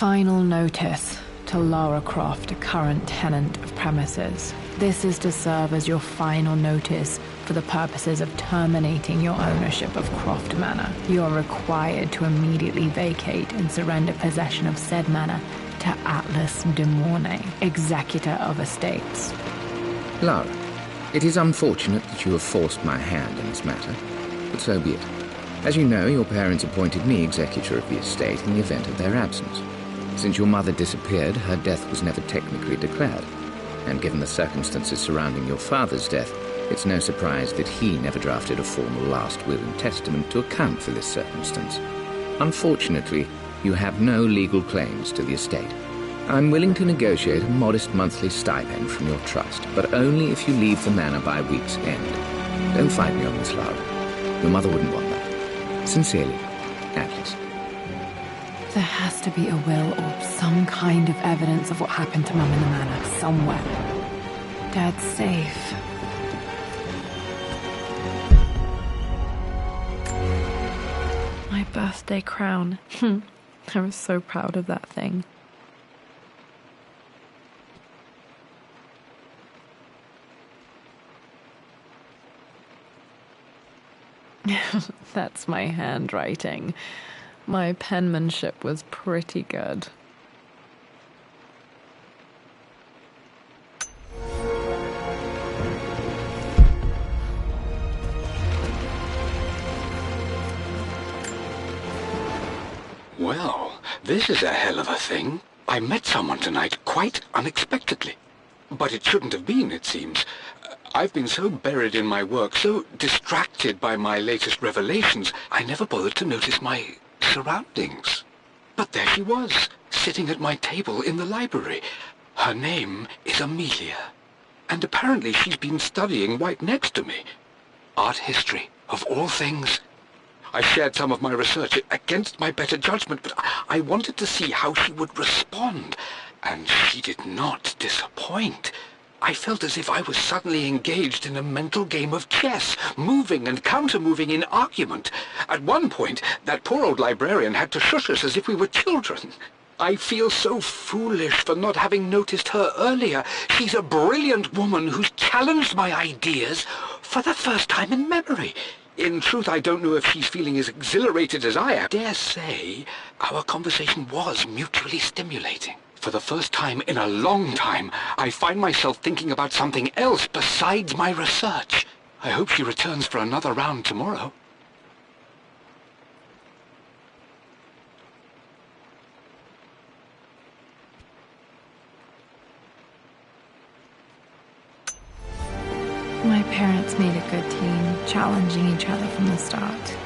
Final notice to Lara Croft, a current tenant of premises. This is to serve as your final notice for the purposes of terminating your ownership of Croft Manor. You are required to immediately vacate and surrender possession of said manor to Atlas de Mornay, executor of estates. Lara, it is unfortunate that you have forced my hand in this matter, but so be it. As you know, your parents appointed me executor of the estate in the event of their absence. Since your mother disappeared, her death was never technically declared. And given the circumstances surrounding your father's death, it's no surprise that he never drafted a formal last will and testament to account for this circumstance. Unfortunately, you have no legal claims to the estate. I'm willing to negotiate a modest monthly stipend from your trust, but only if you leave the manor by week's end. Don't fight me on this, Lara. Your mother wouldn't want that. Sincerely, Atlas. There has to be a will or some kind of evidence of what happened to Mum in the manor somewhere. Dad's safe. My birthday crown. I was so proud of that thing. That's my handwriting. My penmanship was pretty good. Well, this is a hell of a thing. I met someone tonight quite unexpectedly. But it shouldn't have been, it seems. I've been so buried in my work, so distracted by my latest revelations, I never bothered to notice my surroundings. But there she was, sitting at my table in the library. Her name is Amelia, and apparently she's been studying right next to me. Art history, of all things. I shared some of my research against my better judgment, but I wanted to see how she would respond, and she did not disappoint. I felt as if I was suddenly engaged in a mental game of chess, moving and counter-moving in argument. At one point, that poor old librarian had to shush us as if we were children. I feel so foolish for not having noticed her earlier. She's a brilliant woman who's challenged my ideas for the first time in memory. In truth, I don't know if she's feeling as exhilarated as I am. I dare say our conversation was mutually stimulating. For the first time in a long time, I find myself thinking about something else besides my research. I hope she returns for another round tomorrow. My parents made a good team, challenging each other from the start.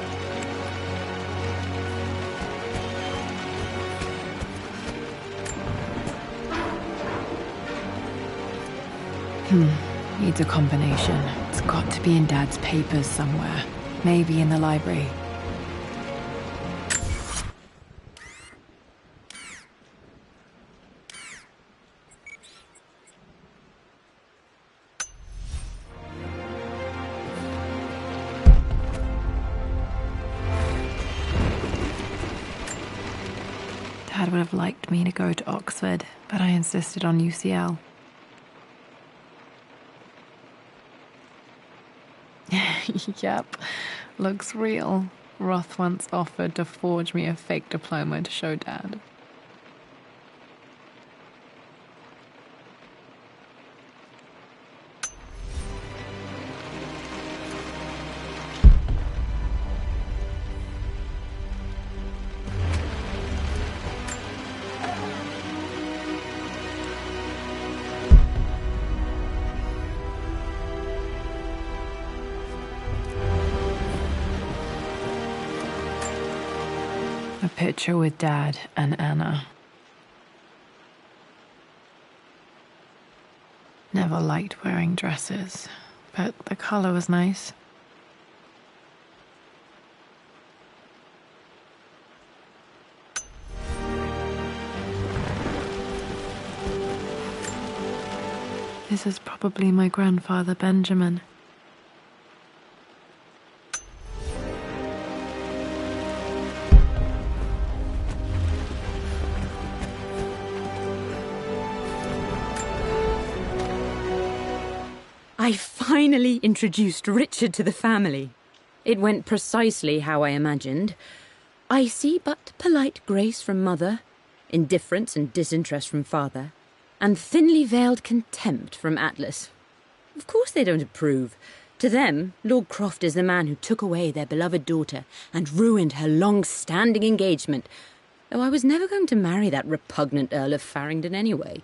Needs a combination. It's got to be in Dad's papers somewhere. Maybe in the library. Dad would have liked me to go to Oxford, but I insisted on UCL. Yep, looks real. Roth once offered to forge me a fake diploma to show Dad. A picture with Dad and Anna. Never liked wearing dresses, but the color was nice. This is probably my grandfather, Benjamin. finally introduced Richard to the family. It went precisely how I imagined. I see but polite grace from mother, indifference and disinterest from father, and thinly veiled contempt from Atlas. Of course they don't approve. To them, Lord Croft is the man who took away their beloved daughter and ruined her long-standing engagement, though I was never going to marry that repugnant Earl of Farringdon anyway.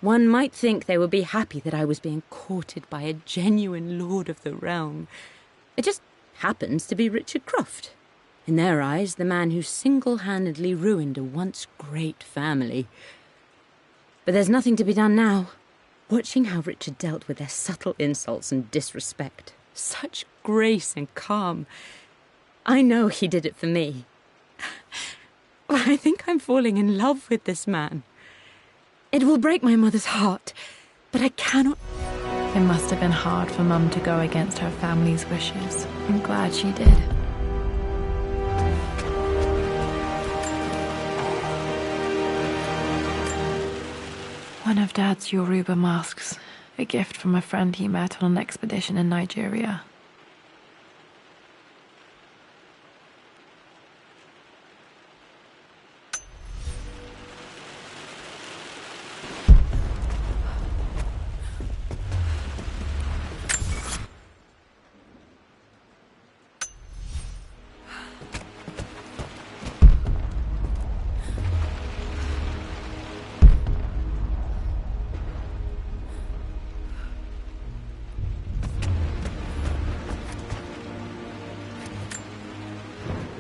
One might think they would be happy that I was being courted by a genuine lord of the realm. It just happens to be Richard Croft. In their eyes, the man who single-handedly ruined a once great family. But there's nothing to be done now. Watching how Richard dealt with their subtle insults and disrespect. Such grace and calm. I know he did it for me. I think I'm falling in love with this man. It will break my mother's heart, but I cannot... It must have been hard for Mum to go against her family's wishes. I'm glad she did. One of Dad's Yoruba masks, a gift from a friend he met on an expedition in Nigeria.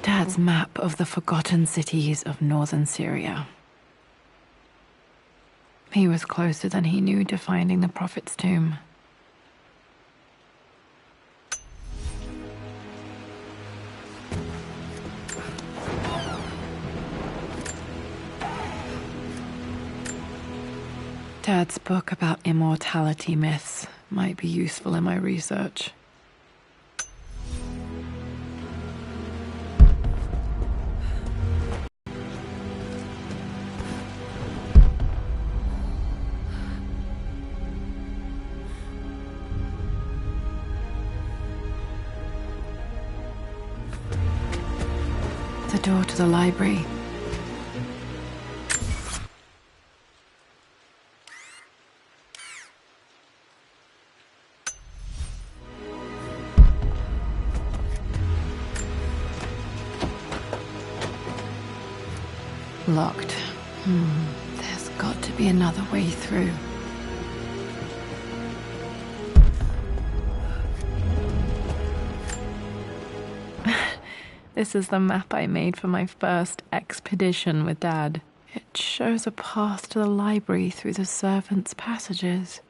Dad's map of the forgotten cities of northern Syria. He was closer than he knew to finding the Prophet's tomb. Dad's book about immortality myths might be useful in my research. The door to the library. Locked. There's got to be another way through. This is the map I made for my first expedition with Dad. It shows a path to the library through the servants' passages.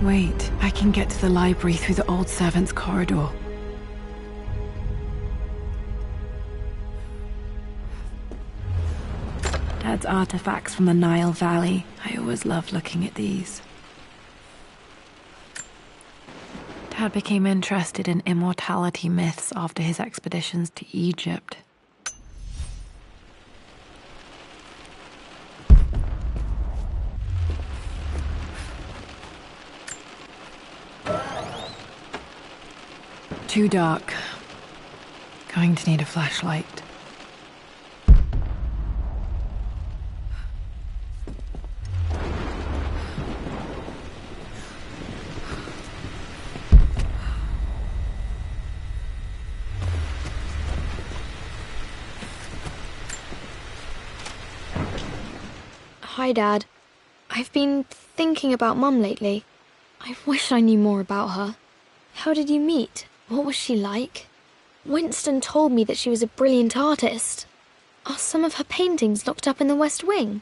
Wait, I can get to the library through the old servants' corridor. Dad's artifacts from the Nile Valley. I always loved looking at these. Dad became interested in immortality myths after his expeditions to Egypt. Too dark. Going to need a flashlight. Hi, Dad. I've been thinking about Mum lately. I wish I knew more about her. How did you meet? What was she like? Winston told me that she was a brilliant artist. Are some of her paintings locked up in the West Wing?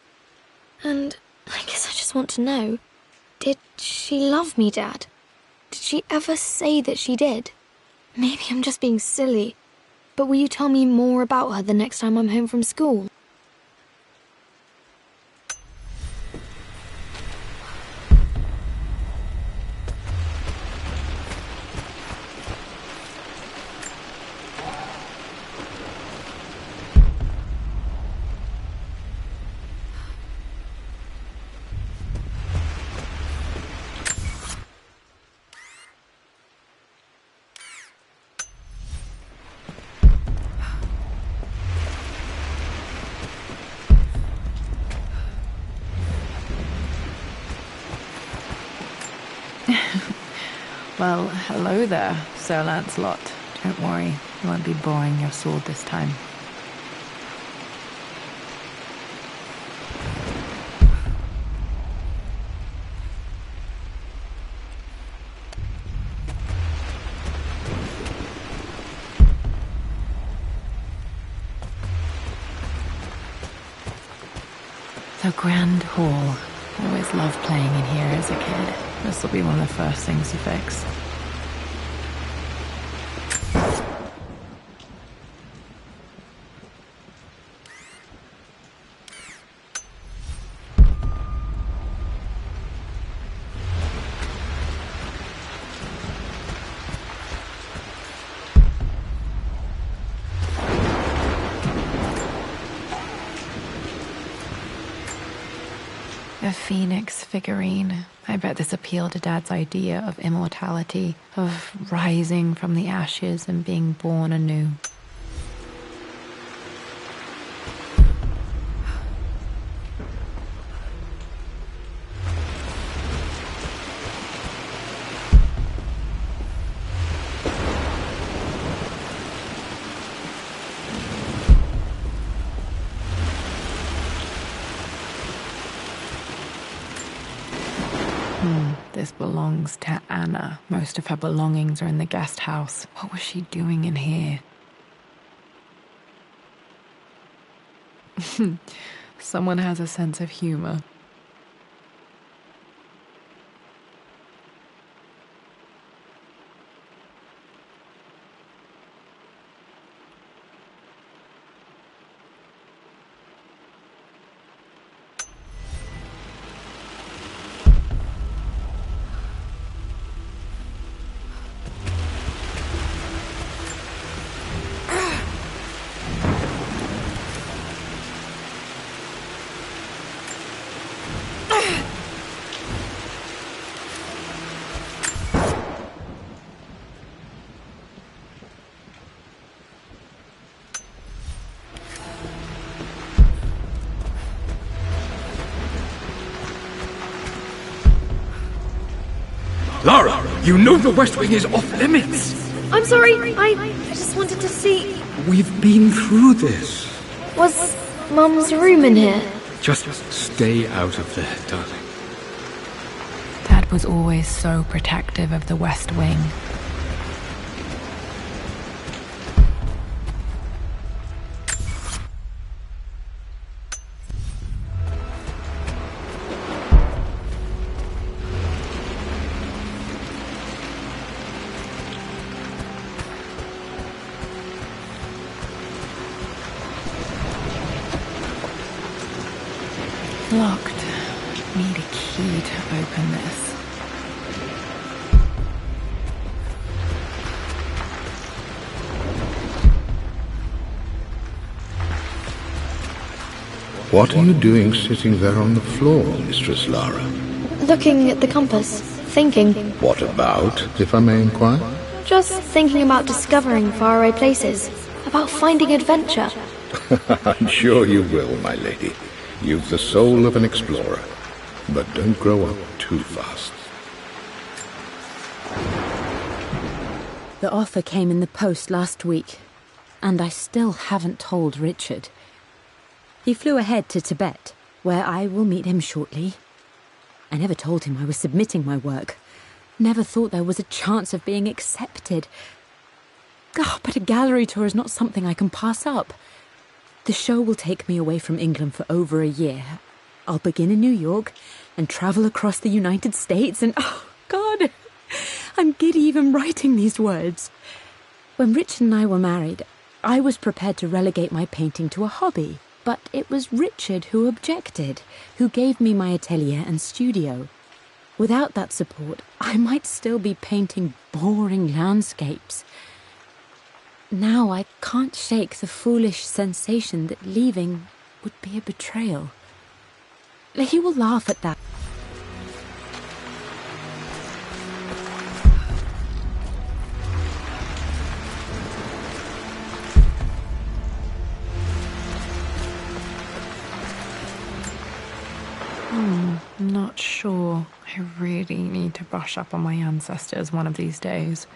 And I guess I just want to know, did she love me, Dad? Did she ever say that she did? Maybe I'm just being silly, but will you tell me more about her the next time I'm home from school? Well, hello there, Sir Lancelot. Don't worry, you won't be borrowing your sword this time. The Grand Hall. I always loved playing in here as a kid. This will be one of the first things to fix. A phoenix figurine. I bet this appealed to Dad's idea of immortality, of rising from the ashes and being born anew. This belongs to Anna. Most of her belongings are in the guest house. What was she doing in here? Someone has a sense of humor. Lara, you know the West Wing is off limits. I'm sorry, I just wanted to see... We've been through this. Was Mum's room in here? Just stay out of there, darling. Dad was always so protective of the West Wing. Locked. Need a key to open this. What are you doing sitting there on the floor, Mistress Lara? Looking at the compass, thinking. What about, if I may inquire? Just thinking about discovering faraway places, about finding adventure. I'm sure you will, my lady. You've the soul of an explorer. But don't grow up too fast. The offer came in the post last week, and I still haven't told Richard. He flew ahead to Tibet, where I will meet him shortly. I never told him I was submitting my work. Never thought there was a chance of being accepted. Oh, but a gallery tour is not something I can pass up. The show will take me away from England for over a year. I'll begin in New York and travel across the United States and, oh, God, I'm giddy even writing these words. When Richard and I were married, I was prepared to relegate my painting to a hobby. But it was Richard who objected, who gave me my atelier and studio. Without that support, I might still be painting boring landscapes. Now I can't shake the foolish sensation that leaving would be a betrayal. You will laugh at that. Not sure. I really need to brush up on my ancestors one of these days.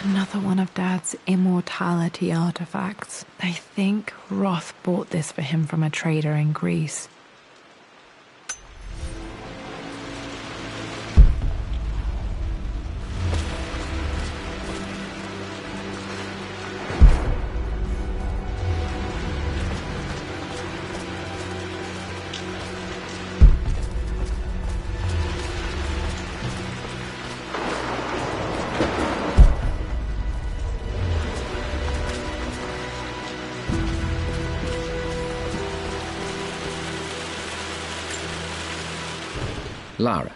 Another one of Dad's immortality artifacts. I think Roth bought this for him from a trader in Greece. Lara,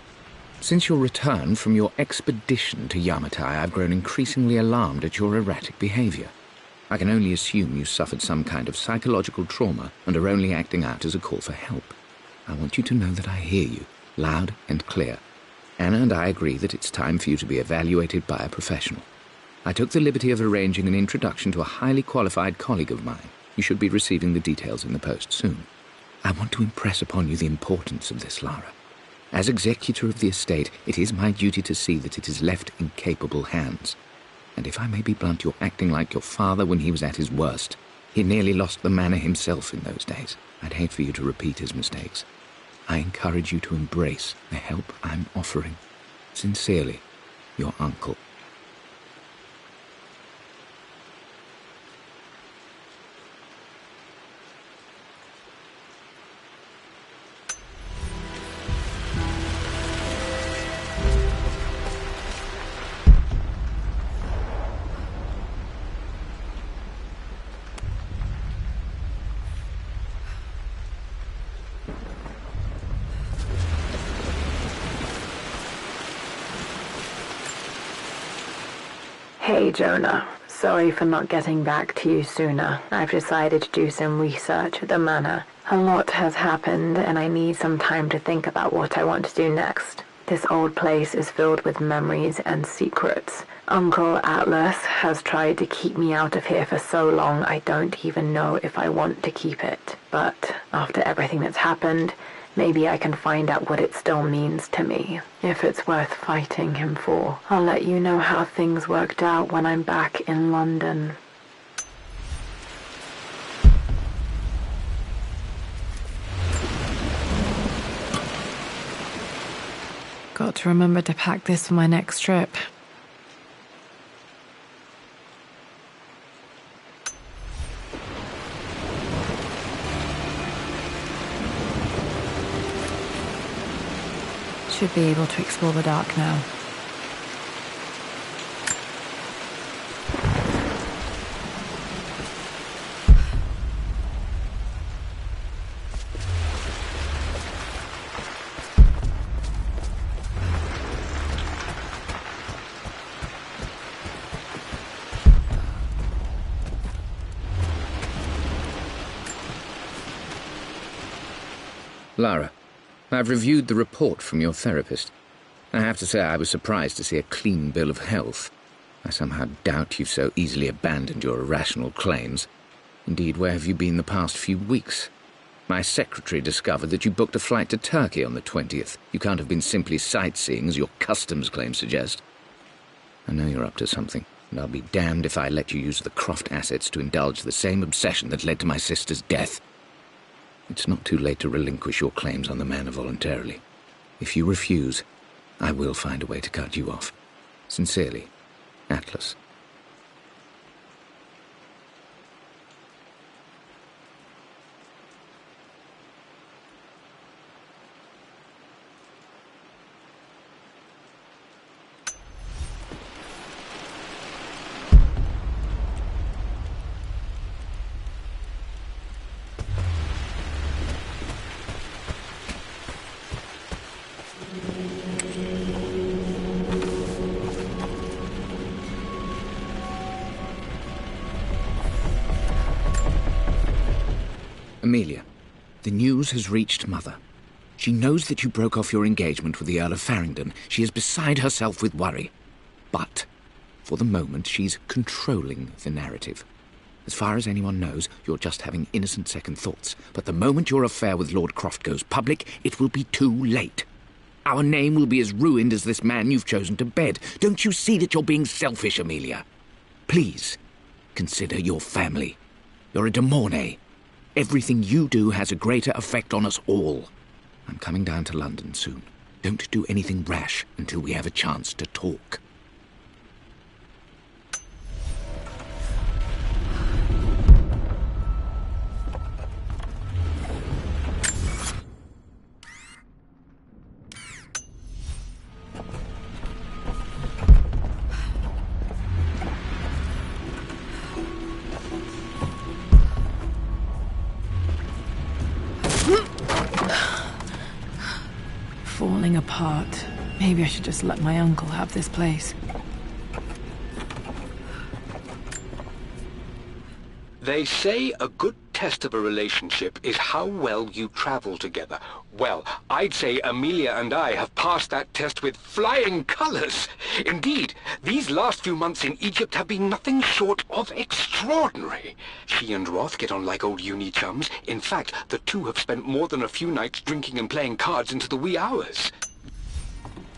since your return from your expedition to Yamatai, I've grown increasingly alarmed at your erratic behavior. I can only assume you suffered some kind of psychological trauma and are only acting out as a call for help. I want you to know that I hear you, loud and clear. Anna and I agree that it's time for you to be evaluated by a professional. I took the liberty of arranging an introduction to a highly qualified colleague of mine. You should be receiving the details in the post soon. I want to impress upon you the importance of this, Lara. As executor of the estate, it is my duty to see that it is left in capable hands. And if I may be blunt, you're acting like your father when he was at his worst. He nearly lost the manor himself in those days. I'd hate for you to repeat his mistakes. I encourage you to embrace the help I'm offering. Sincerely, your uncle. Hey Jonah, sorry for not getting back to you sooner. I've decided to do some research at the manor. A lot has happened and I need some time to think about what I want to do next. This old place is filled with memories and secrets. Uncle Atlas has tried to keep me out of here for so long I don't even know if I want to keep it. But after everything that's happened, maybe I can find out what it still means to me. If it's worth fighting him for, I'll let you know how things worked out when I'm back in London. Got to remember to pack this for my next trip. Should be able to explore the dark now. Lara, I've reviewed the report from your therapist. I have to say I was surprised to see a clean bill of health. I somehow doubt you've so easily abandoned your irrational claims. Indeed, where have you been the past few weeks? My secretary discovered that you booked a flight to Turkey on the 20th. You can't have been simply sightseeing, as your customs claims suggest. I know you're up to something, and I'll be damned if I let you use the Croft assets to indulge the same obsession that led to my sister's death. It's not too late to relinquish your claims on the manor voluntarily. If you refuse, I will find a way to cut you off. Sincerely, Atlas. Amelia, the news has reached Mother. She knows that you broke off your engagement with the Earl of Farringdon. She is beside herself with worry. But, for the moment, she's controlling the narrative. As far as anyone knows, you're just having innocent second thoughts. But the moment your affair with Lord Croft goes public, it will be too late. Our name will be as ruined as this man you've chosen to bed. Don't you see that you're being selfish, Amelia? Please, consider your family. You're a de Mornay. Everything you do has a greater effect on us all. I'm coming down to London soon. Don't do anything rash until we have a chance to talk. Falling apart. Maybe I should just let my uncle have this place. They say a good test of a relationship is how well you travel together. Well, I'd say Amelia and I have passed that test with flying colours. Indeed, these last few months in Egypt have been nothing short of extraordinary. She and Roth get on like old uni chums. In fact, the two have spent more than a few nights drinking and playing cards into the wee hours.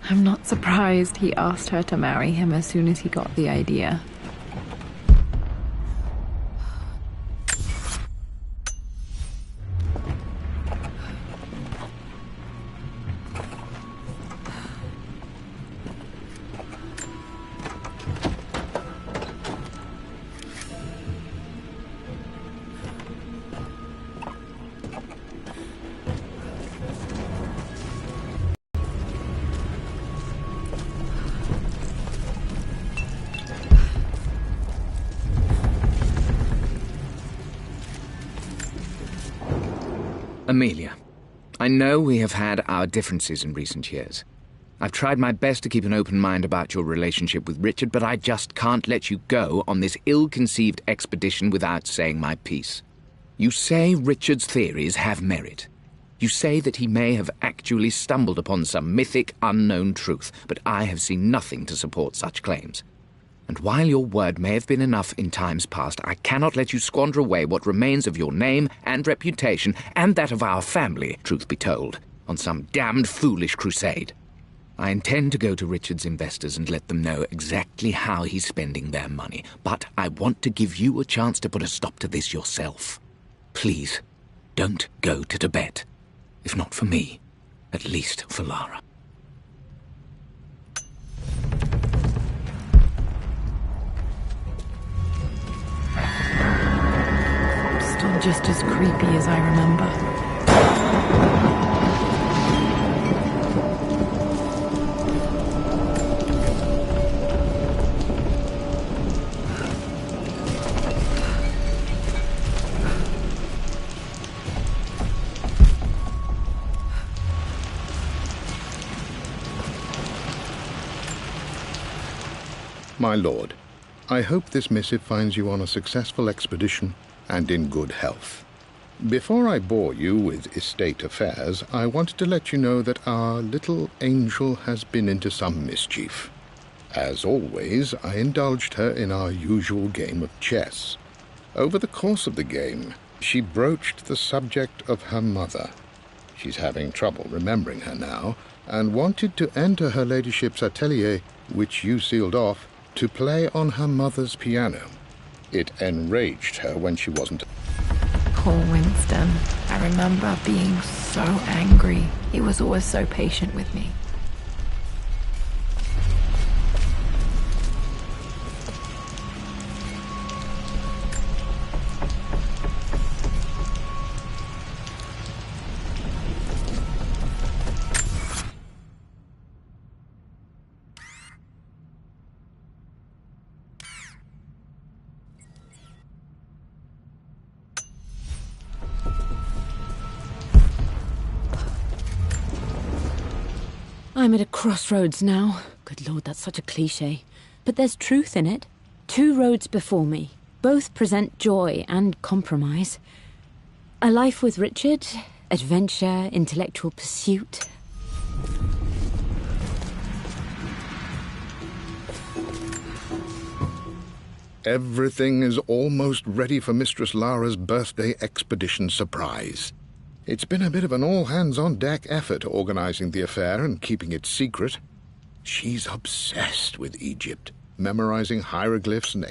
I'm not surprised he asked her to marry him as soon as he got the idea. Amelia, I know we have had our differences in recent years. I've tried my best to keep an open mind about your relationship with Richard, but I just can't let you go on this ill-conceived expedition without saying my piece. You say Richard's theories have merit. You say that he may have actually stumbled upon some mythic, unknown truth, but I have seen nothing to support such claims. And while your word may have been enough in times past, I cannot let you squander away what remains of your name and reputation, and that of our family, truth be told, on some damned foolish crusade. I intend to go to Richard's investors and let them know exactly how he's spending their money, but I want to give you a chance to put a stop to this yourself. Please, don't go to Tibet. If not for me, at least for Lara. Still just as creepy as I remember. My lord, I hope this missive finds you on a successful expedition and in good health. Before I bore you with estate affairs, I wanted to let you know that our little angel has been into some mischief. As always, I indulged her in our usual game of chess. Over the course of the game, she broached the subject of her mother. She's having trouble remembering her now, and wanted to enter her ladyship's atelier, which you sealed off, to play on her mother's piano. It enraged her when she wasn't. Poor Winston. I remember being so angry. He was always so patient with me. I'm at a crossroads now. Good Lord, that's such a cliché. But there's truth in it. 2 roads before me. Both present joy and compromise. A life with Richard, adventure, intellectual pursuit. Everything is almost ready for Mistress Lara's birthday expedition surprise. It's been a bit of an all-hands-on-deck effort organizing the affair and keeping it secret. She's obsessed with Egypt, memorizing hieroglyphs and...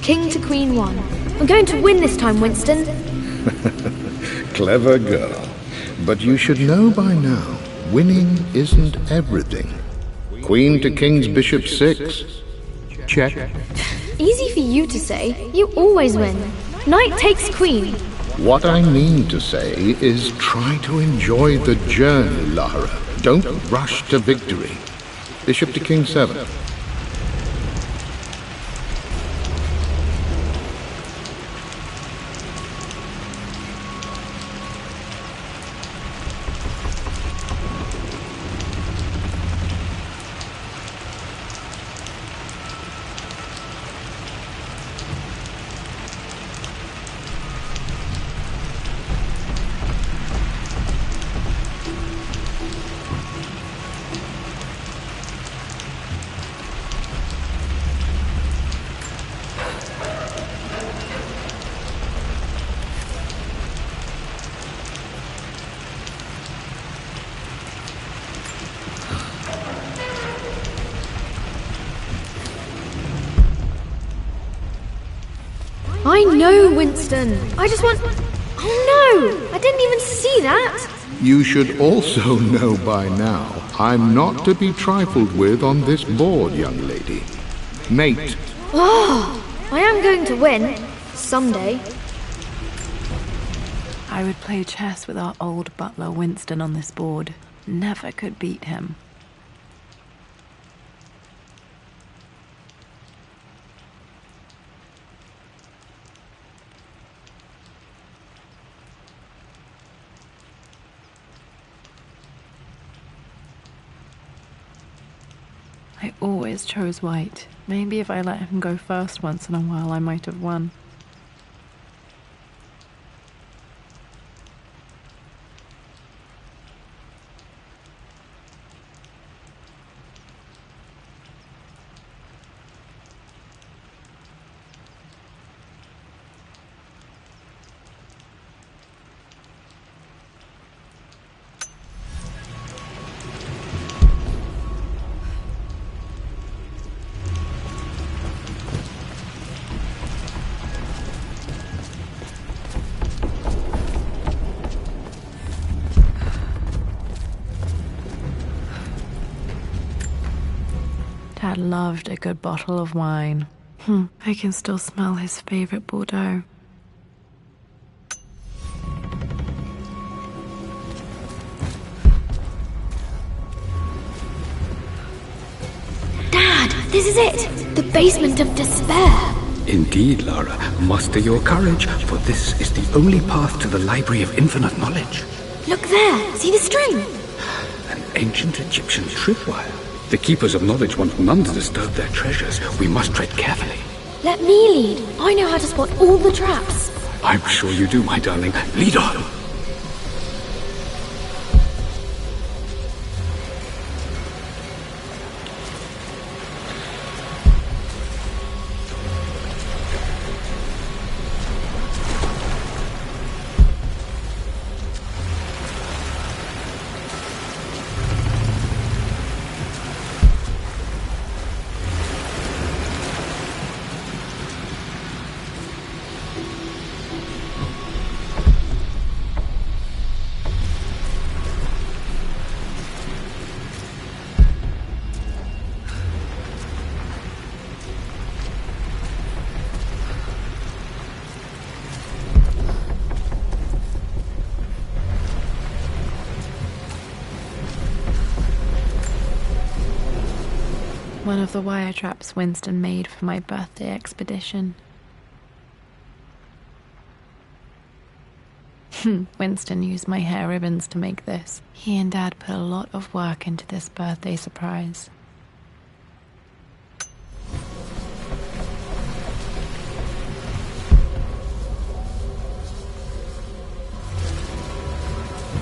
King to Queen 1. I'm going to win this time, Winston. Clever girl. But you should know by now, winning isn't everything. Queen to King's Bishop 6. Check. Easy for you to say. You always win. Knight takes Queen. What I mean to say is try to enjoy the journey, Lara. Don't rush to victory. Bishop to King 7. I know, Winston. I just want... Oh no! I didn't even see that! You should also know by now, I'm not to be trifled with on this board, young lady. Mate. Oh, I am going to win. Someday. I would play chess with our old butler Winston on this board. Never could beat him. I always chose white. Maybe if I let him go first once in a while, I might have won. Dad loved a good bottle of wine. I can still smell his favorite Bordeaux. Dad, this is it! The basement of despair! Indeed, Lara. Muster your courage, for this is the only path to the Library of Infinite Knowledge. Look there! See the string? An ancient Egyptian tripwire. The Keepers of Knowledge want none to disturb their treasures. We must tread carefully. Let me lead. I know how to spot all the traps. I'm sure you do, my darling. Lead on! One of the wire traps Winston made for my birthday expedition. Winston used my hair ribbons to make this. He and Dad put a lot of work into this birthday surprise.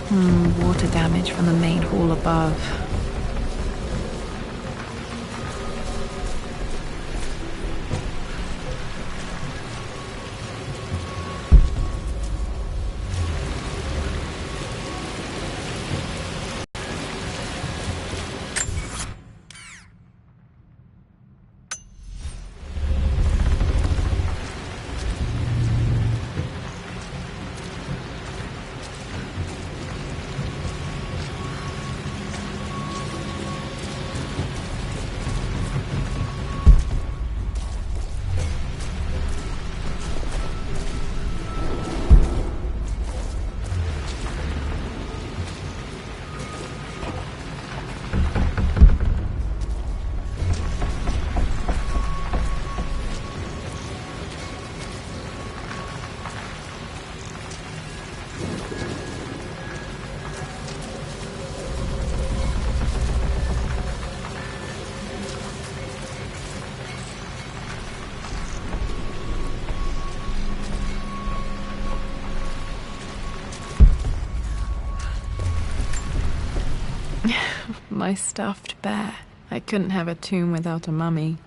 Water damage from the main hall above. My stuffed bear. I couldn't have a tomb without a mummy.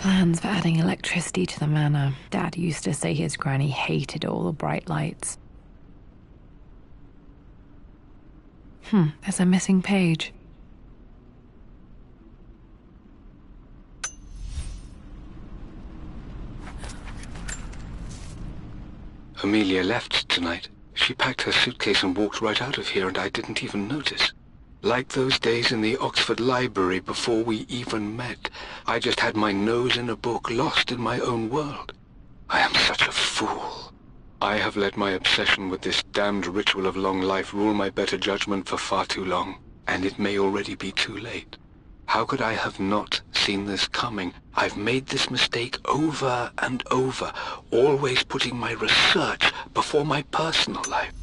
Plans for adding electricity to the manor. Dad used to say his granny hated all the bright lights. There's a missing page. Amelia left tonight. She packed her suitcase and walked right out of here, and I didn't even notice. Like those days in the Oxford Library before we even met. I just had my nose in a book, lost in my own world. I am such a fool. I have let my obsession with this damned ritual of long life rule my better judgment for far too long, and it may already be too late. How could I have not seen this coming? I've made this mistake over and over, always putting my research before my personal life.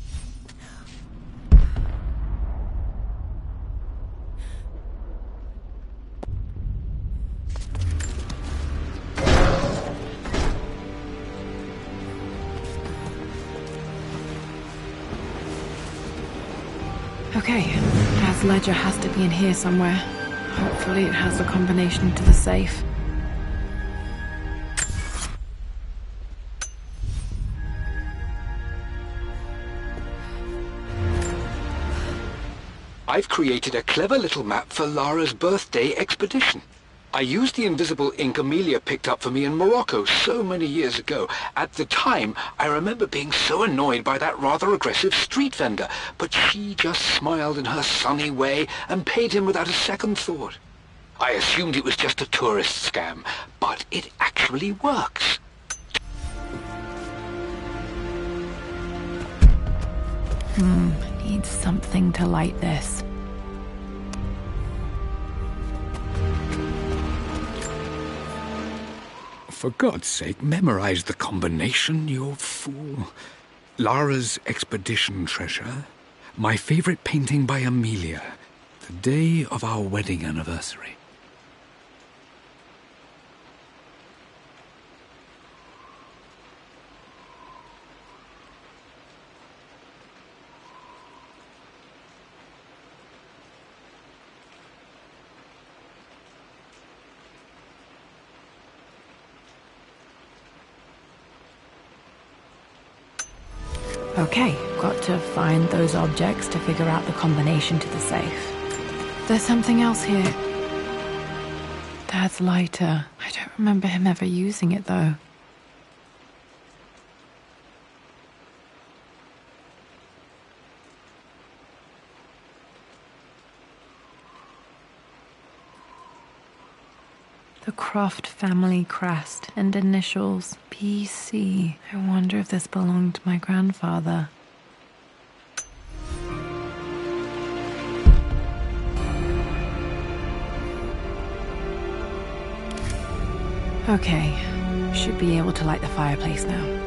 Okay, Dad's ledger has to be in here somewhere. Hopefully it has the combination to the safe. I've created a clever little map for Lara's birthday expedition. I used the invisible ink Amelia picked up for me in Morocco so many years ago. At the time, I remember being so annoyed by that rather aggressive street vendor, but she just smiled in her sunny way and paid him without a second thought. I assumed it was just a tourist scam, but it actually works. Need something to light this. For God's sake, memorize the combination, you fool. Lara's expedition treasure, my favorite painting by Amelia, the day of our wedding anniversary. Okay, got to find those objects to figure out the combination to the safe. There's something else here. Dad's lighter. I don't remember him ever using it, though. The Croft family crest and initials PC. I wonder if this belonged to my grandfather. Okay, should be able to light the fireplace now.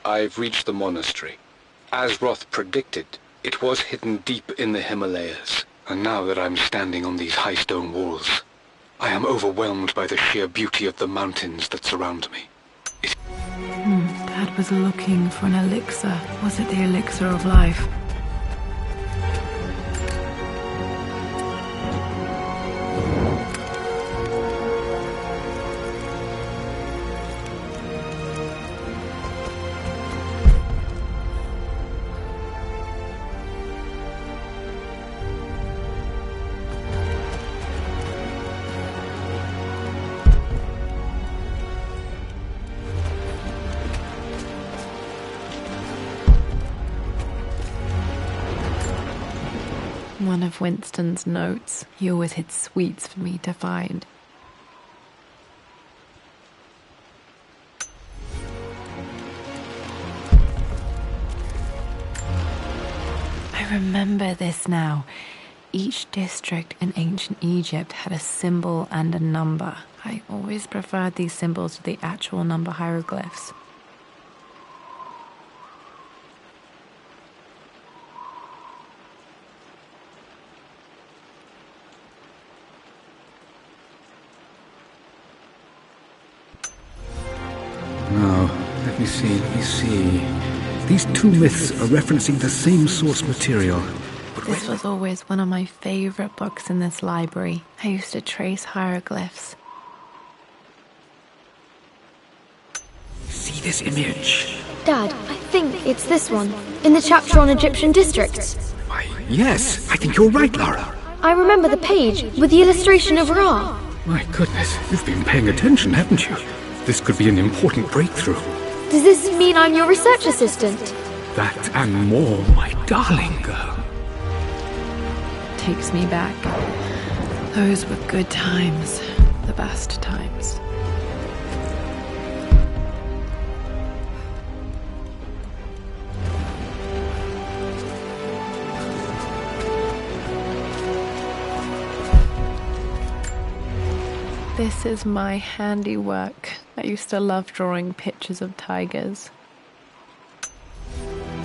I've reached the monastery. As Roth predicted, it was hidden deep in the Himalayas, and now that I'm standing on these high stone walls, I am overwhelmed by the sheer beauty of the mountains that surround me. Dad was looking for an elixir. Was it the elixir of life? One of Winston's notes. He always hid sweets for me to find. I remember this now. Each district in ancient Egypt had a symbol and a number. I always preferred these symbols to the actual number hieroglyphs. Now, let me see. These two myths are referencing the same source material, but This was always one of my favorite books in this library. I used to trace hieroglyphs. See this image? Dad, I think it's this one, in the chapter on Egyptian districts. Why, yes, I think you're right, Lara. I remember the page with the illustration of Ra. My goodness, you've been paying attention, haven't you? This could be an important breakthrough. Does this mean I'm your research assistant? That and more, my darling girl. Takes me back. Those were good times. The best times. This is my handiwork. I used to love drawing pictures of tigers.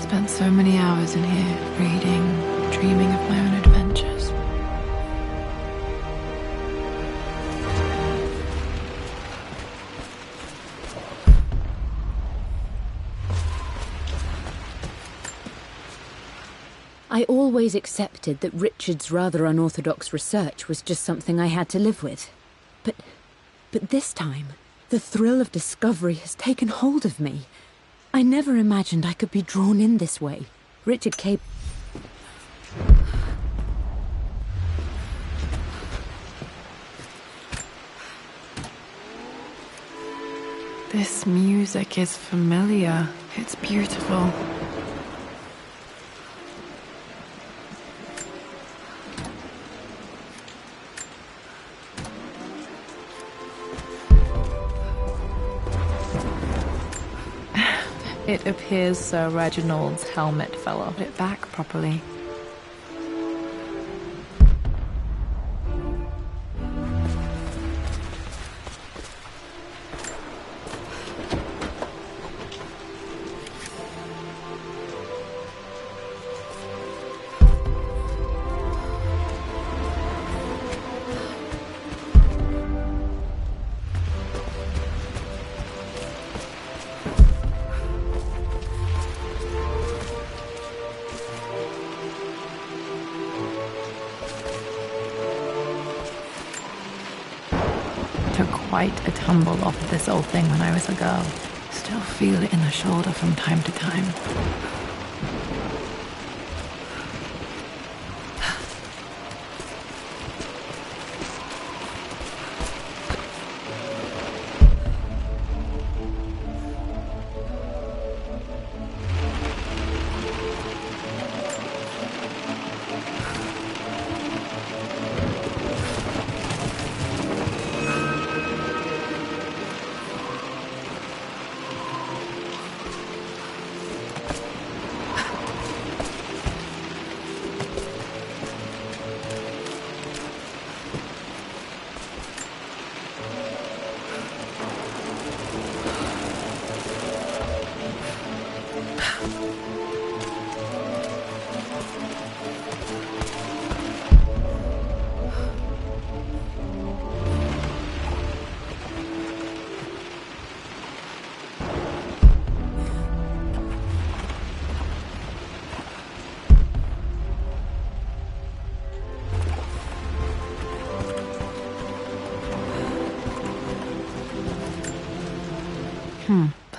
Spent so many hours in here, reading, dreaming of my own adventures. I always accepted that Richard's rather unorthodox research was just something I had to live with. But this time, the thrill of discovery has taken hold of me. I never imagined I could be drawn in this way. Richard K. This music is familiar. It's beautiful. It appears Sir Reginald's helmet fell off it back properly. Took quite a tumble off of this old thing when I was a girl. Still feel it in the shoulder from time to time.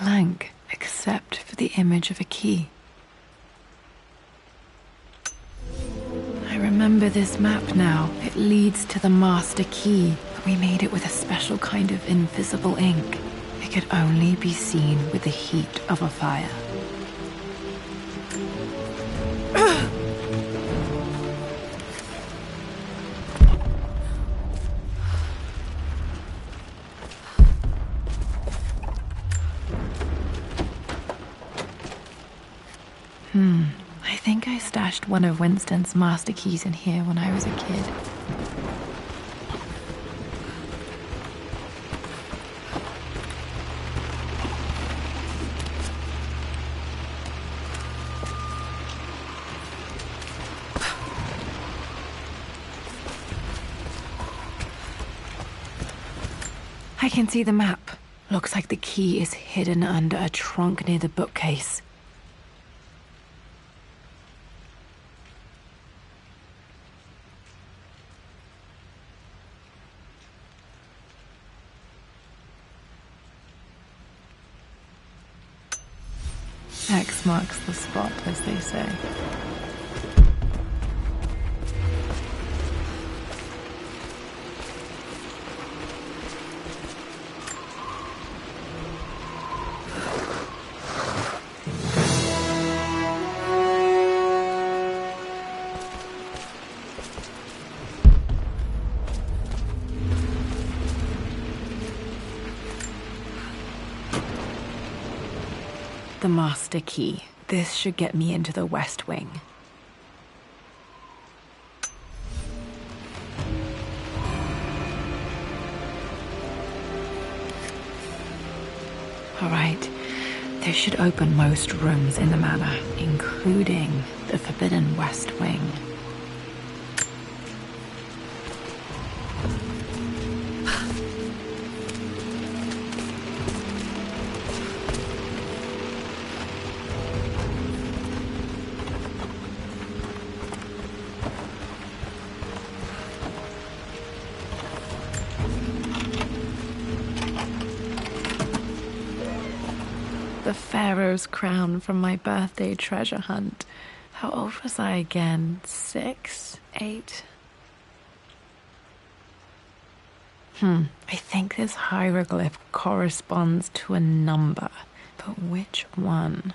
Blank, except for the image of a key. I remember this map now. It leads to the master key. We made it with a special kind of invisible ink. It could only be seen with the heat of a fire. I think I stashed one of Winston's master keys in here when I was a kid. I can see the map. Looks like the key is hidden under a trunk near the bookcase. X marks the spot, as they say. The master key. This should get me into the West Wing. All right. This should open most rooms in the manor, including the forbidden West Wing. The Pharaoh's crown from my birthday treasure hunt. How old was I again? 6? 8? I think this hieroglyph corresponds to a number, but which one?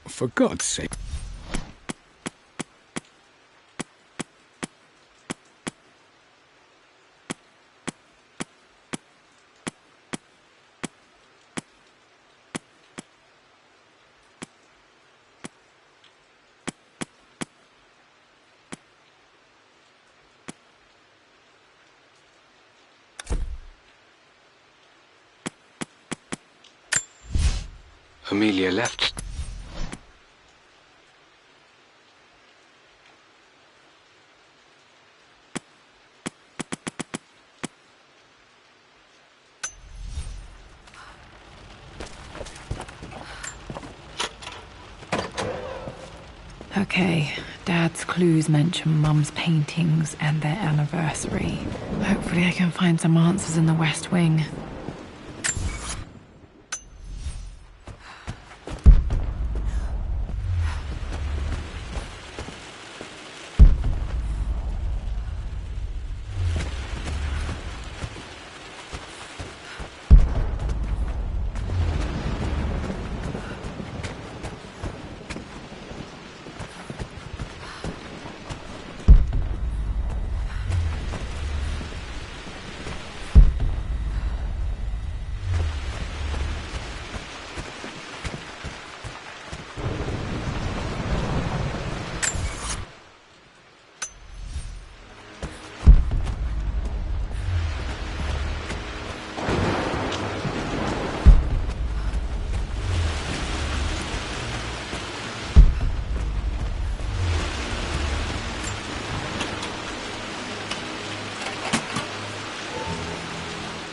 For God's sake. Amelia left. Okay, Dad's clues mention Mum's paintings and their anniversary. Hopefully I can find some answers in the West Wing.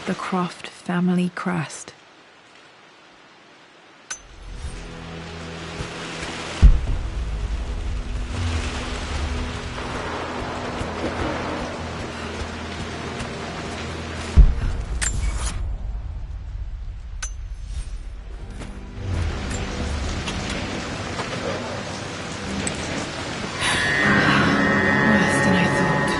The Croft family crest. Worse than I thought.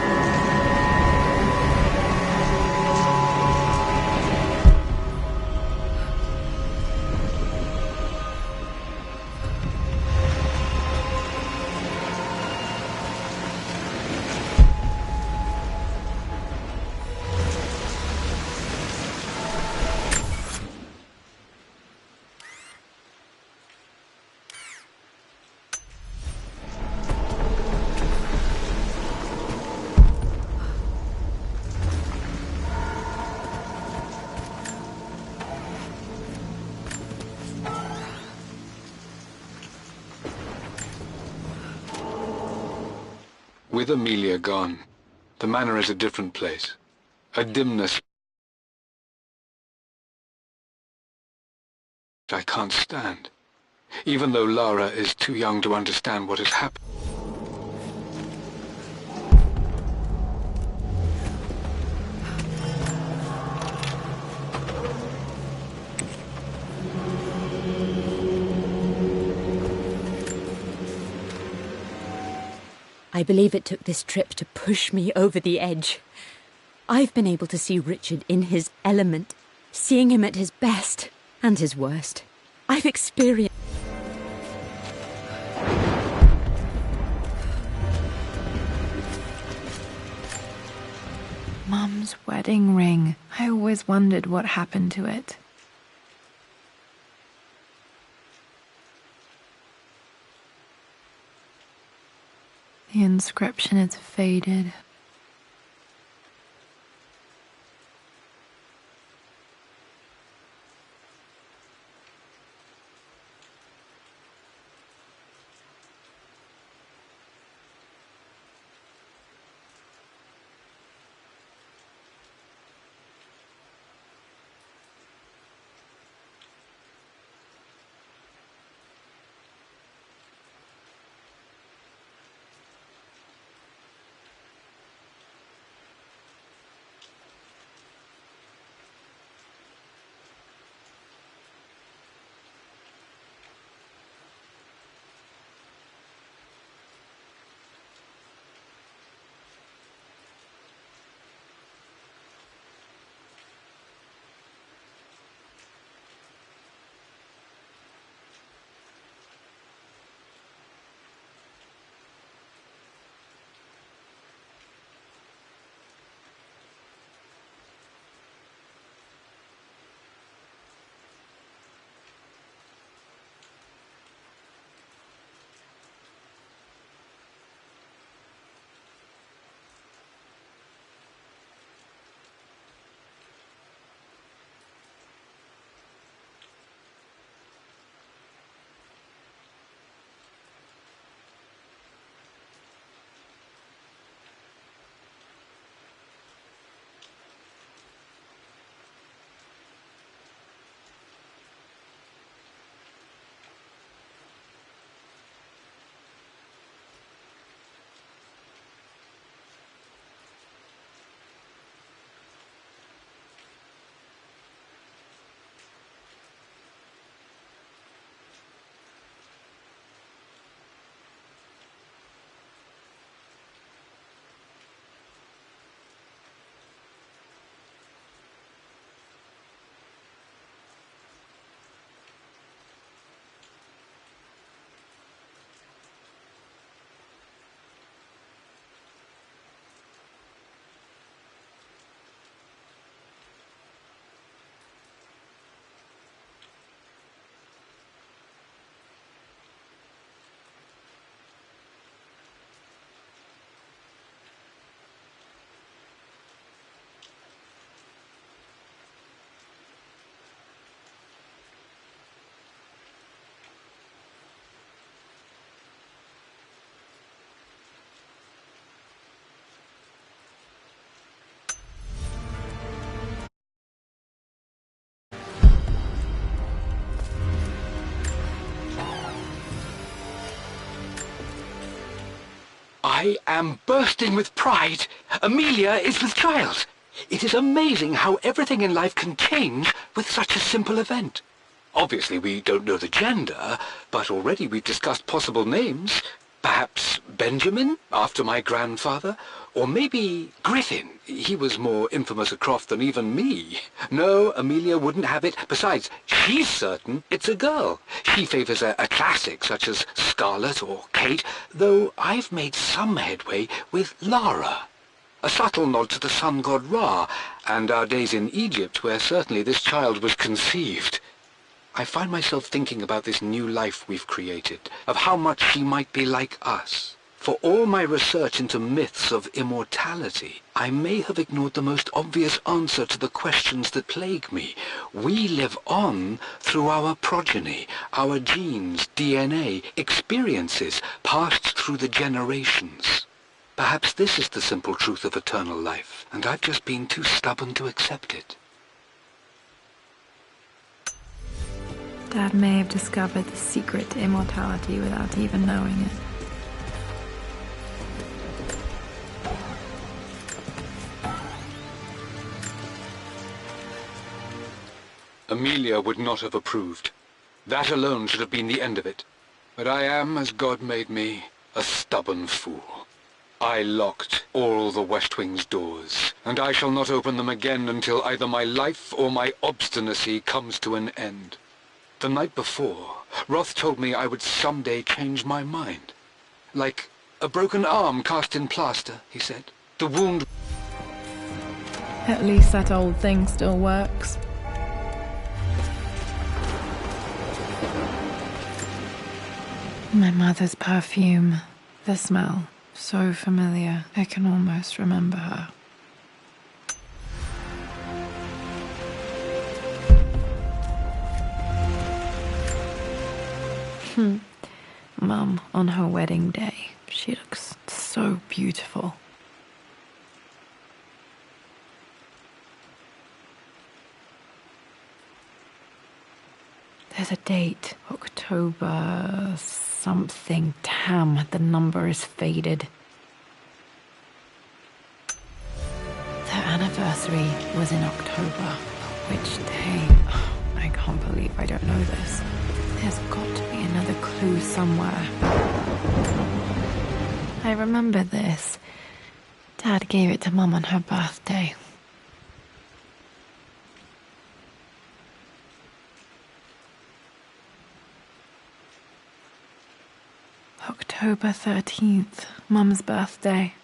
With Amelia gone, the manor is a different place. A dimness I can't stand, even though Lara is too young to understand what has happened. I believe it took this trip to push me over the edge. I've been able to see Richard in his element, seeing him at his best and his worst. I've experienced... Mum's wedding ring. I always wondered what happened to it. The inscription is faded. I am bursting with pride. Amelia is with child. It is amazing how everything in life can change with such a simple event. Obviously, we don't know the gender, but already we've discussed possible names. Perhaps Benjamin, after my grandfather, or maybe Griffin. He was more infamous at Croft than even me. No, Amelia wouldn't have it. Besides, she's certain it's a girl. She favours a classic such as Scarlet or Kate, though I've made some headway with Lara. A subtle nod to the sun god Ra, and our days in Egypt, where certainly this child was conceived. I find myself thinking about this new life we've created, of how much she might be like us. For all my research into myths of immortality, I may have ignored the most obvious answer to the questions that plague me. We live on through our progeny, our genes, DNA, experiences passed through the generations. Perhaps this is the simple truth of eternal life, and I've just been too stubborn to accept it. Dad may have discovered the secret to immortality without even knowing it. Amelia would not have approved. That alone should have been the end of it. But I am, as God made me, a stubborn fool. I locked all the West Wing's doors, and I shall not open them again until either my life or my obstinacy comes to an end. The night before, Roth told me I would someday change my mind. Like a broken arm cast in plaster, he said. The wound... At least that old thing still works. My mother's perfume. The smell. So familiar, I can almost remember her. Mum, on her wedding day, she looks so beautiful. There's a date, October something. Damn, the number is faded. Their anniversary was in October. Which day? Oh, I can't believe I don't know this. There's got to be another clue somewhere. I remember this. Dad gave it to Mum on her birthday. October 13th, Mum's birthday.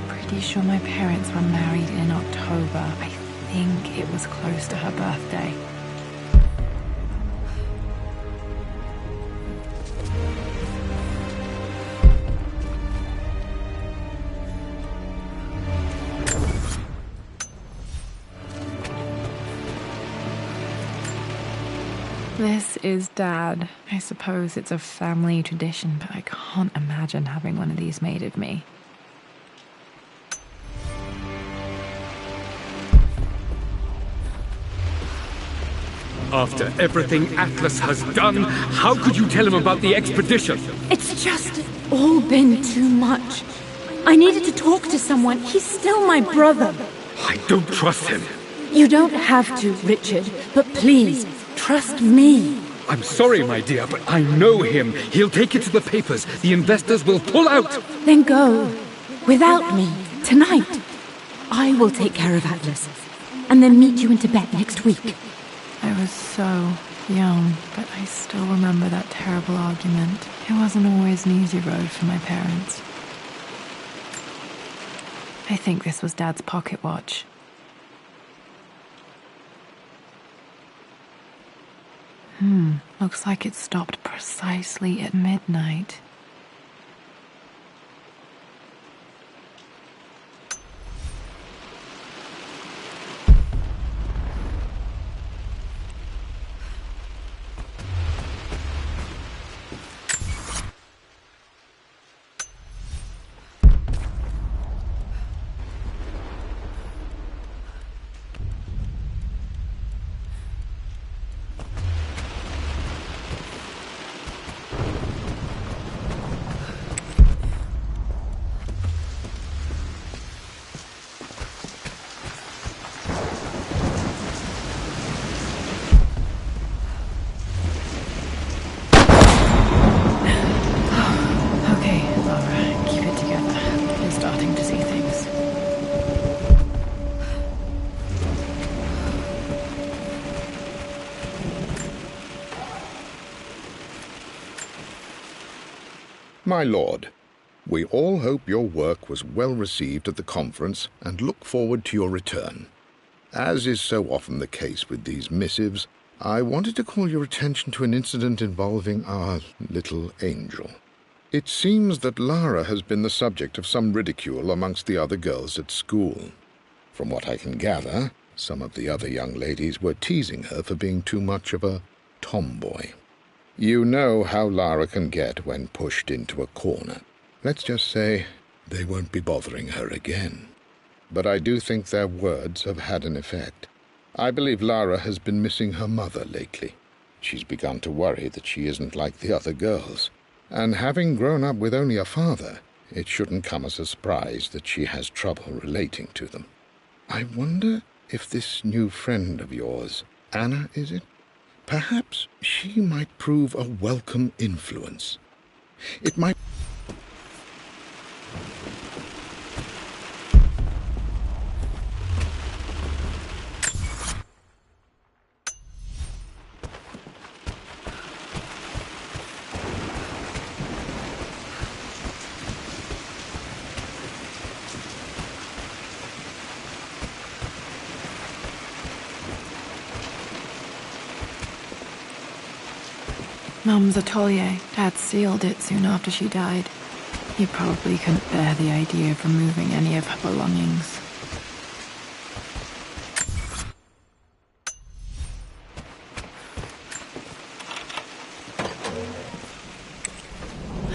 Pretty sure my parents were married in October. I think it was close to her birthday. This is Dad. I suppose it's a family tradition, but I can't imagine having one of these made of me. After everything Atlas has done, how could you tell him about the expedition? It's just all been too much. I needed to talk to someone. He's still my brother. I don't trust him. You don't have to, Richard, but please, trust me. I'm sorry, my dear, but I know him. He'll take it to the papers. The investors will pull out. Then go. Without me. Tonight. I will take care of Atlas. And then meet you in Tibet next week. I was so young, but I still remember that terrible argument. It wasn't always an easy road for my parents. I think this was Dad's pocket watch. Looks like it stopped precisely at midnight. My lord, we all hope your work was well received at the conference and look forward to your return. As is so often the case with these missives, I wanted to call your attention to an incident involving our little angel. It seems that Lara has been the subject of some ridicule amongst the other girls at school. From what I can gather, some of the other young ladies were teasing her for being too much of a tomboy. You know how Lara can get when pushed into a corner. Let's just say they won't be bothering her again. But I do think their words have had an effect. I believe Lara has been missing her mother lately. She's begun to worry that she isn't like the other girls. And having grown up with only a father, it shouldn't come as a surprise that she has trouble relating to them. I wonder if this new friend of yours, Anna, is it? Perhaps she might prove a welcome influence. It might... Mum's atelier. Dad sealed it soon after she died. He probably couldn't bear the idea of removing any of her belongings.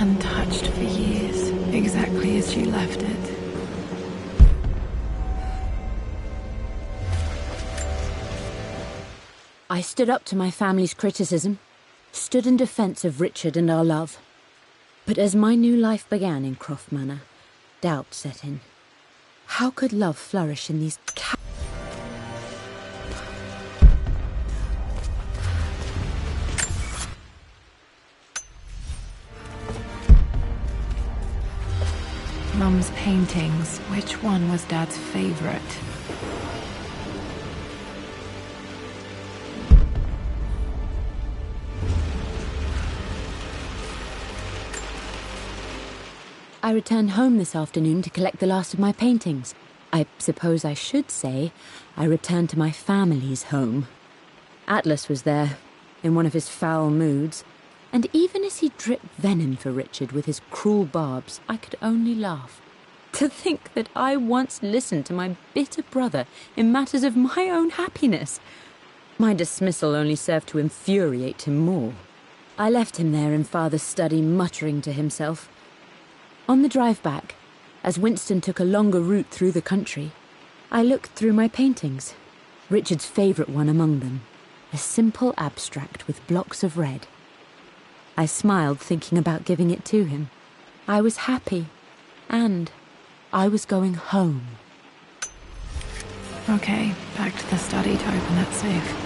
Untouched for years, exactly as she left it. I stood up to my family's criticism, stood in defence of Richard and our love. But as my new life began in Croft Manor, doubt set in. How could love flourish in these Mum's paintings. Which one was Dad's favorite? I returned home this afternoon to collect the last of my paintings. I suppose I should say I returned to my family's home. Atlas was there, in one of his foul moods, and even as he dripped venom for Richard with his cruel barbs, I could only laugh. To think that I once listened to my bitter brother in matters of my own happiness. My dismissal only served to infuriate him more. I left him there in Father's study, muttering to himself. On the drive back, as Winston took a longer route through the country, I looked through my paintings, Richard's favourite one among them, a simple abstract with blocks of red. I smiled, thinking about giving it to him. I was happy, and I was going home. Okay, back to the study to open that safe.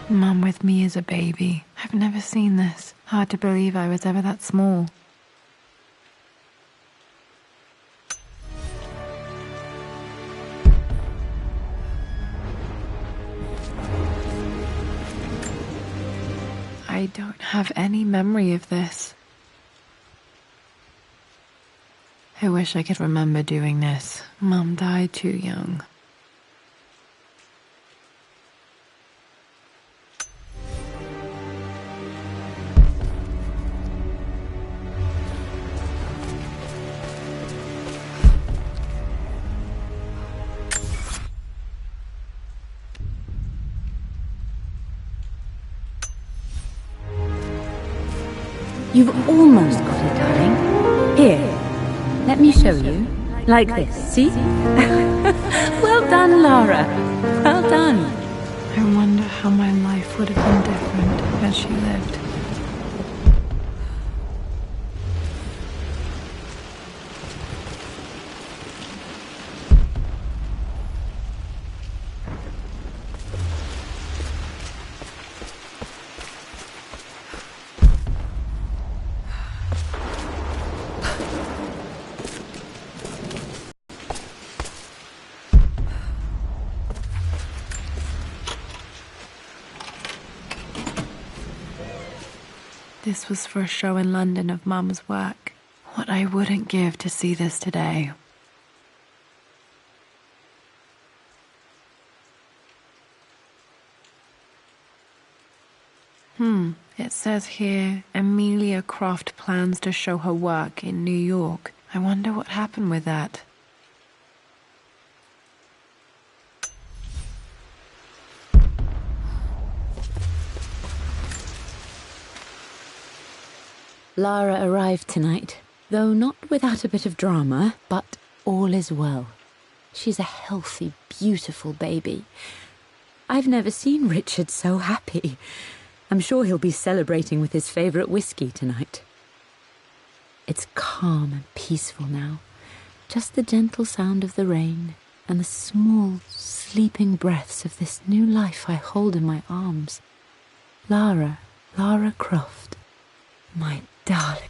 Mum with me as a baby. I've never seen this. Hard to believe I was ever that small. I don't have any memory of this. I wish I could remember doing this. Mum died too young. You've almost got it, darling. Here, let me show you. Like this, see? Well done, Lara. Well done. I wonder how my life would have been different had she lived. This was for a show in London of Mum's work. What I wouldn't give to see this today. It says here, Amelia Croft plans to show her work in New York. I wonder what happened with that. Lara arrived tonight, though not without a bit of drama, but all is well. She's a healthy, beautiful baby. I've never seen Richard so happy. I'm sure he'll be celebrating with his favourite whiskey tonight. It's calm and peaceful now. Just the gentle sound of the rain and the small, sleeping breaths of this new life I hold in my arms. Lara Croft, my darling.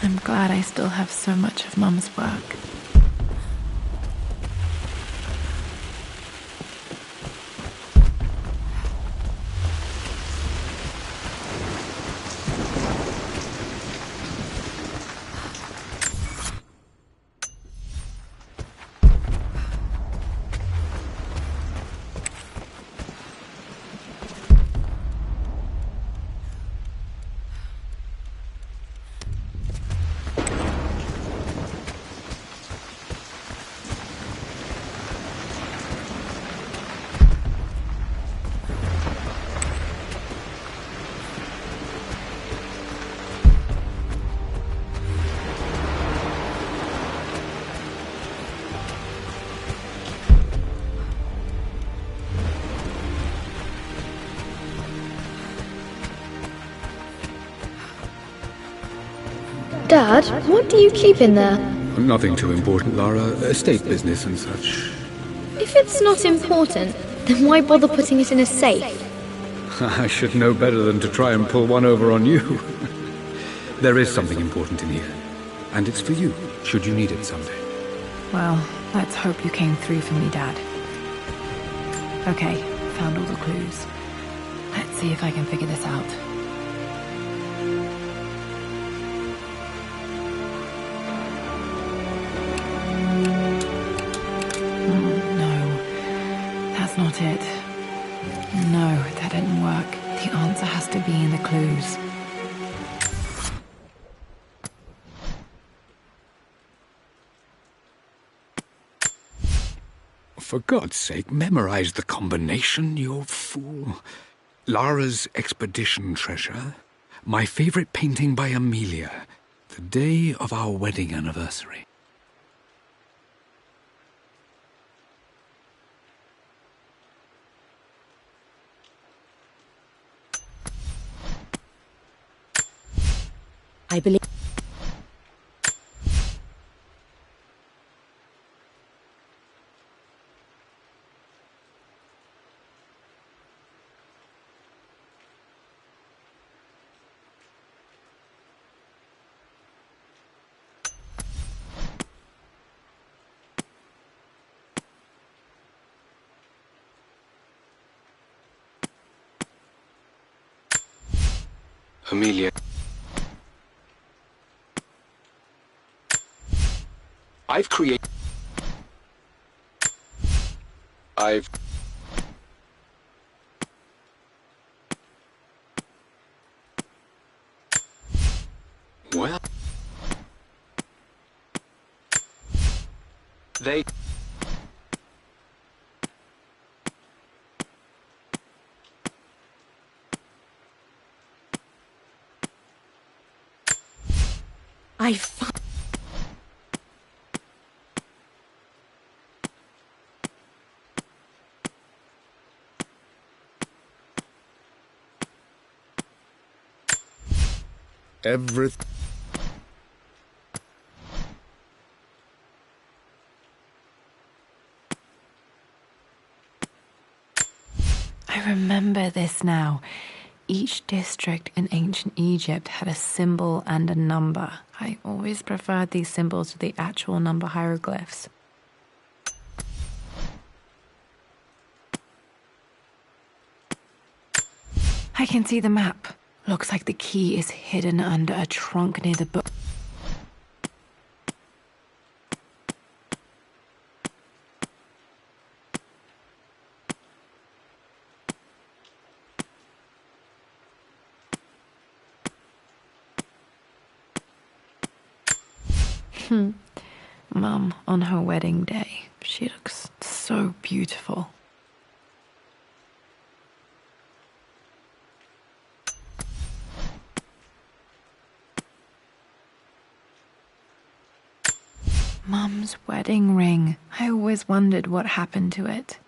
I'm glad I still have so much of Mum's work. Dad, what do you keep in there? Nothing too important, Lara. Estate business and such. If it's not important, then why bother putting it in a safe? I should know better than to try and pull one over on you. There is something important in here. And it's for you, should you need it someday. Well, let's hope you came through for me, Dad. Okay, found all the clues. Let's see if I can figure this out. Not it. No, that didn't work. The answer has to be in the clues. For God's sake, memorize the combination, you fool. Lara's expedition treasure, my favorite painting by Amelia, the day of our wedding anniversary. I believe... Amelia. Well... They... Everything. I remember this now. Each district in ancient Egypt had a symbol and a number. I always preferred these symbols to the actual number hieroglyphs. I can see the map. Looks like the key is hidden under a trunk near the book. Mum, on her wedding day, she looks so beautiful. Mum's wedding ring. I always wondered what happened to it.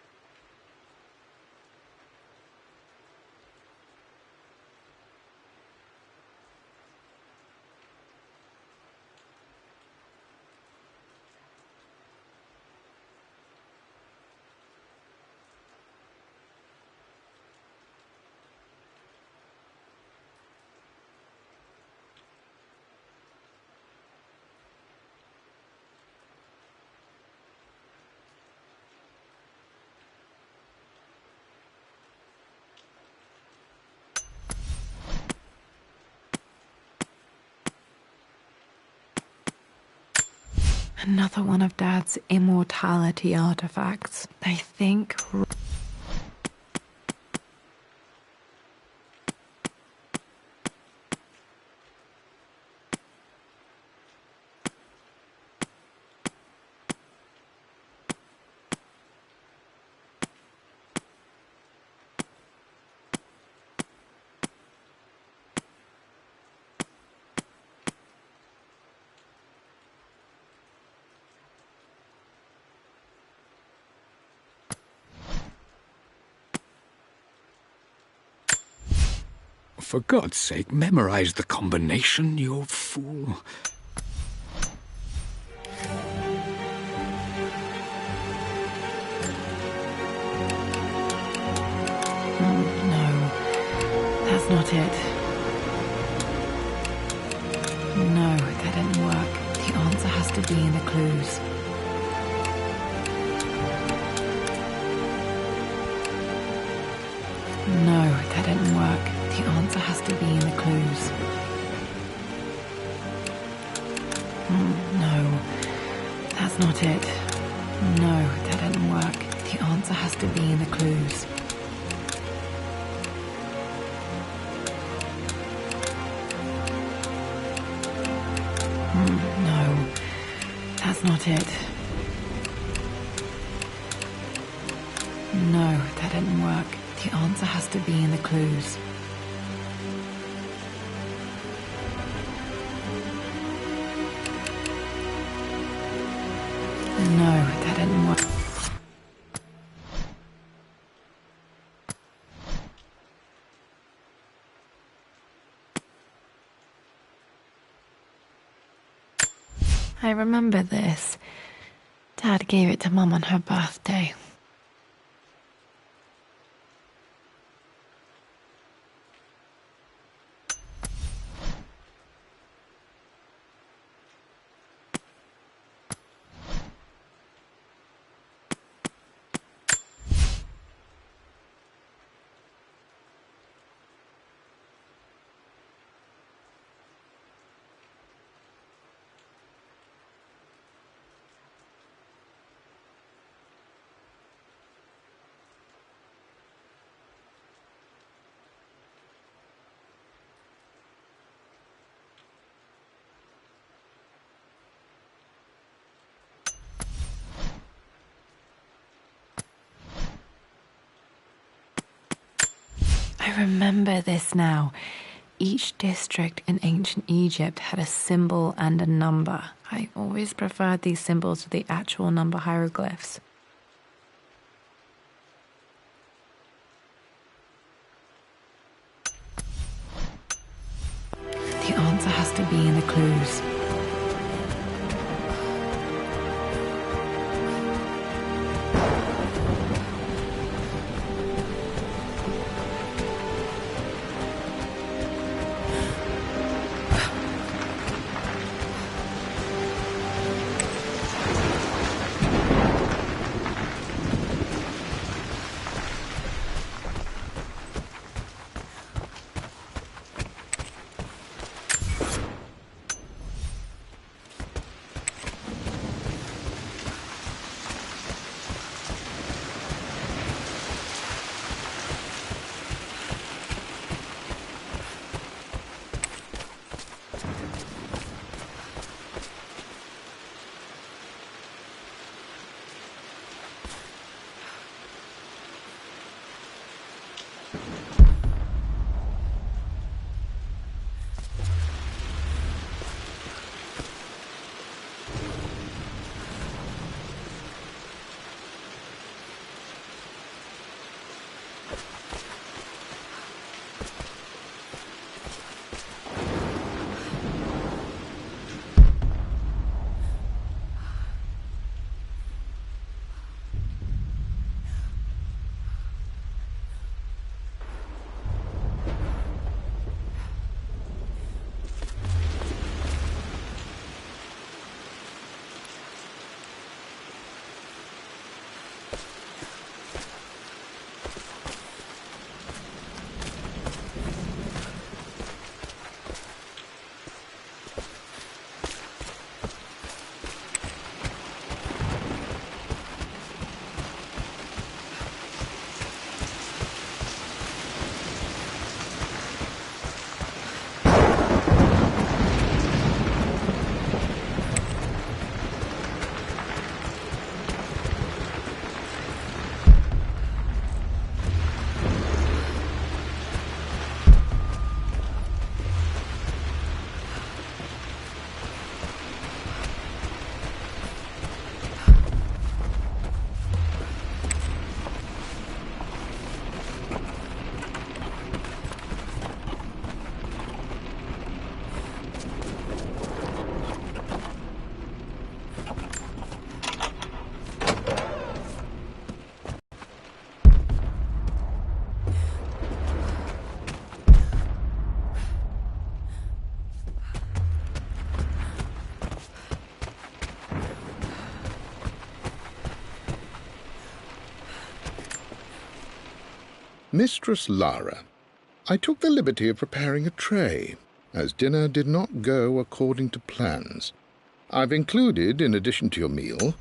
Another one of Dad's immortality artifacts. I think... For God's sake, memorize the combination, you fool. No, that's not it. No, that didn't work. The answer has to be in the clues. No, that didn't work. The answer has to be in the clues. No, that's not it. No, that didn't work. The answer has to be in the clues. No, that's not it. No, that didn't work. The answer has to be in the clues. No, that didn't work. I remember this. Dad gave it to Mum on her birthday. I remember this now. Each district in ancient Egypt had a symbol and a number. I always preferred these symbols to the actual number hieroglyphs. The answer has to be in the clues. Mistress Lara, I took the liberty of preparing a tray, as dinner did not go according to plans. I've included, in addition to your meal,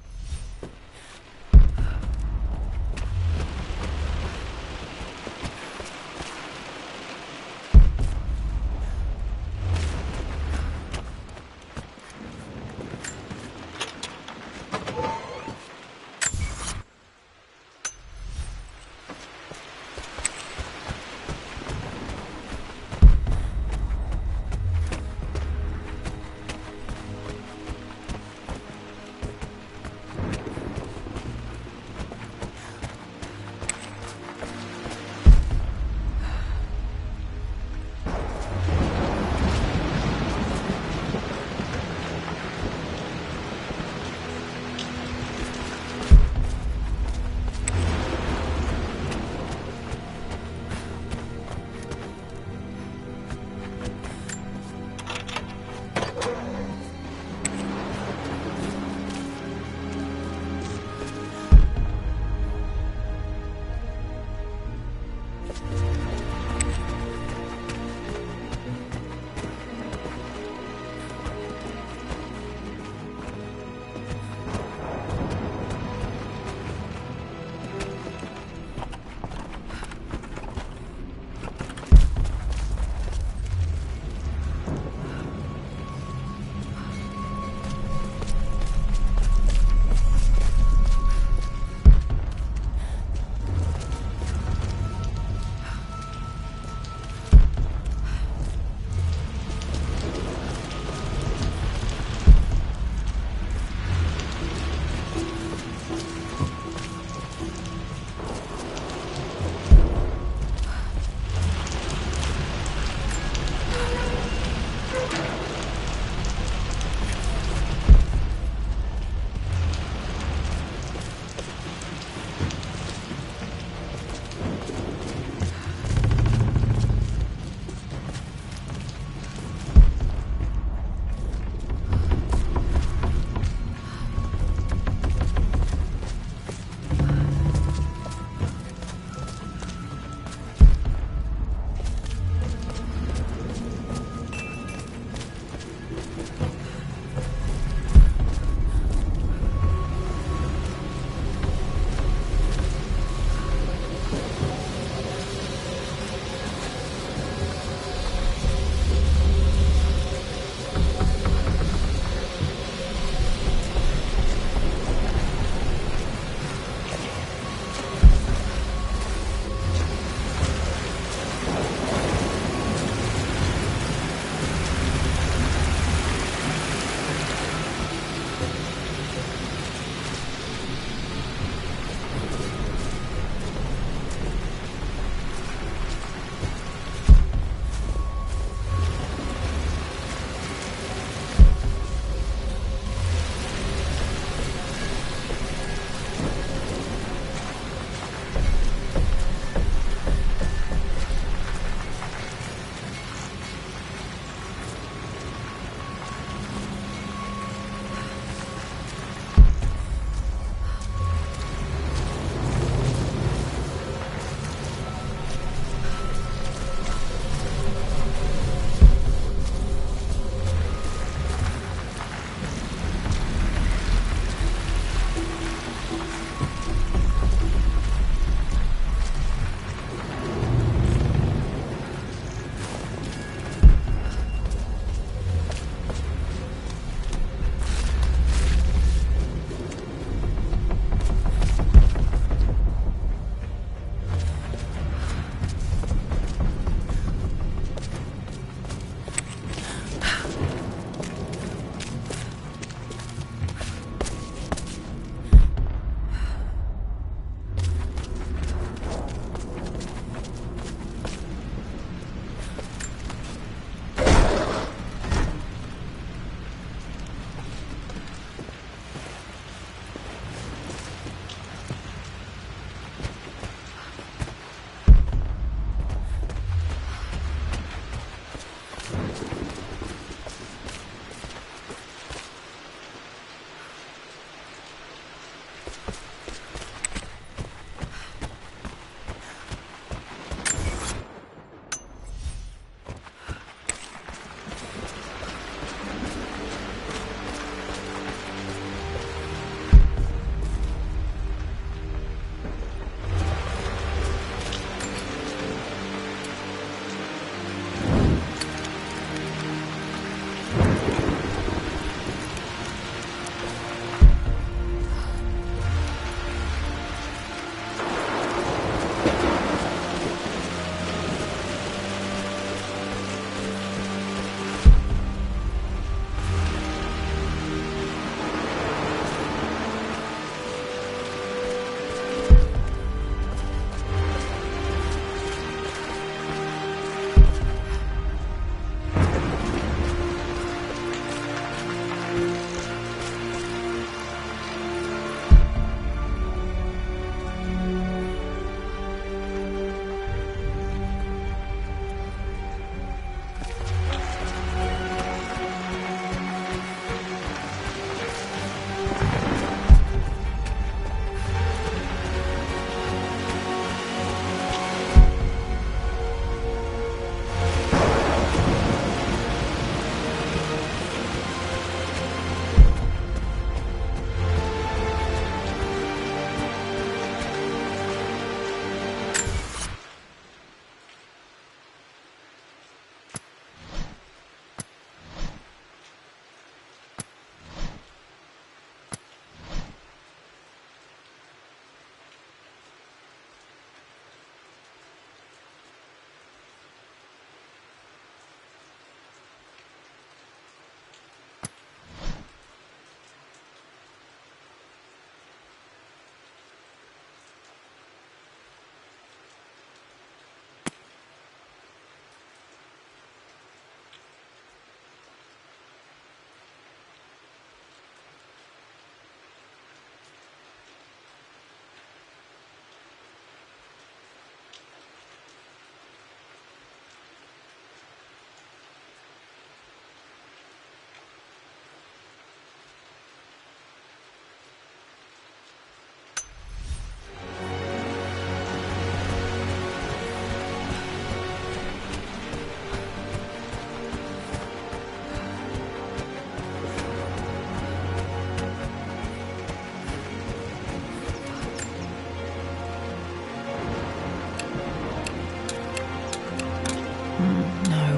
No,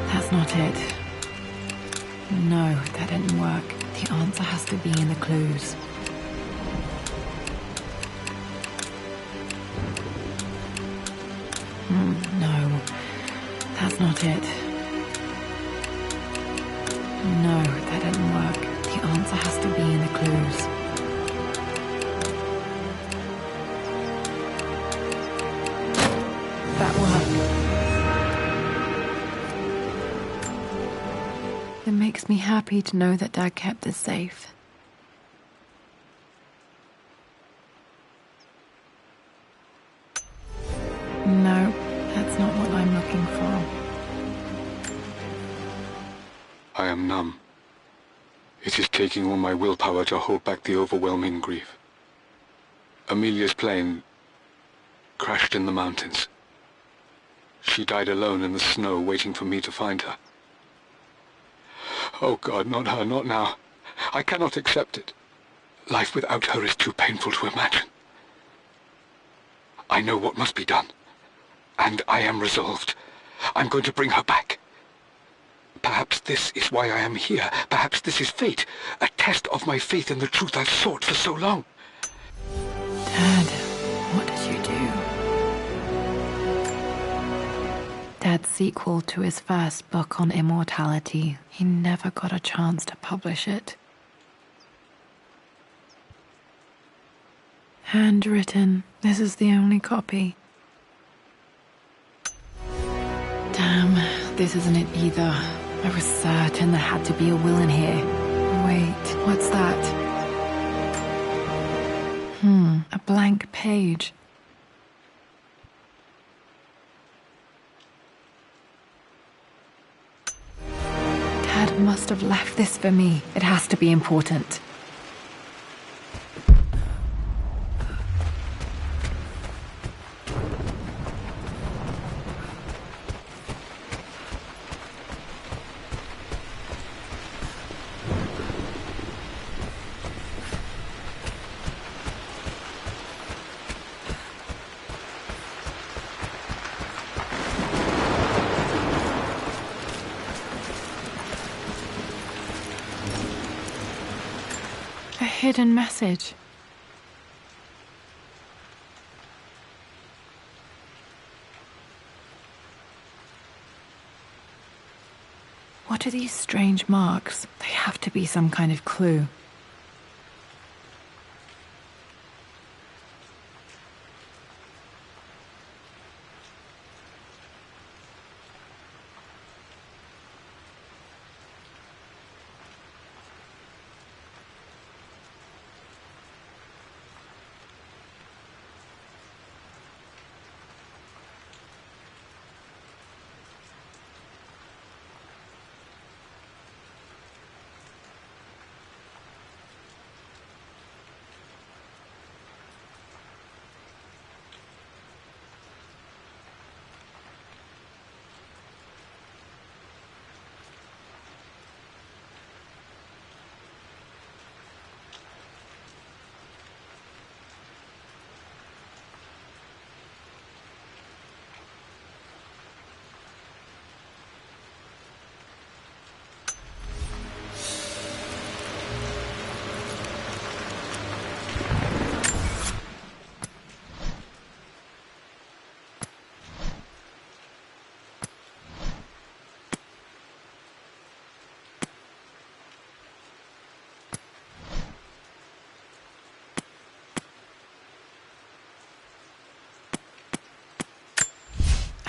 that's not it. No, that didn't work. The answer has to be in the clues. No, that's not it. No, that didn't work. The answer has to be in the clues. That worked. It makes me happy to know that Dad kept this safe. No, that's not what I'm looking for. I am numb. It is taking all my willpower to hold back the overwhelming grief. Amelia's plane crashed in the mountains. She died alone in the snow, waiting for me to find her. Oh God, not her, not now. I cannot accept it. Life without her is too painful to imagine. I know what must be done. And I am resolved. I'm going to bring her back. Perhaps this is why I am here. Perhaps this is fate. A test of my faith in the truth I've sought for so long. Dad, what did you do? Dad's sequel to his first book on immortality. He never got a chance to publish it. Handwritten. This is the only copy. Damn, this isn't it either. I was certain there had to be a will in here. Wait, what's that? A blank page. Dad must have left this for me. It has to be important. Hidden message. What are these strange marks? They have to be some kind of clue.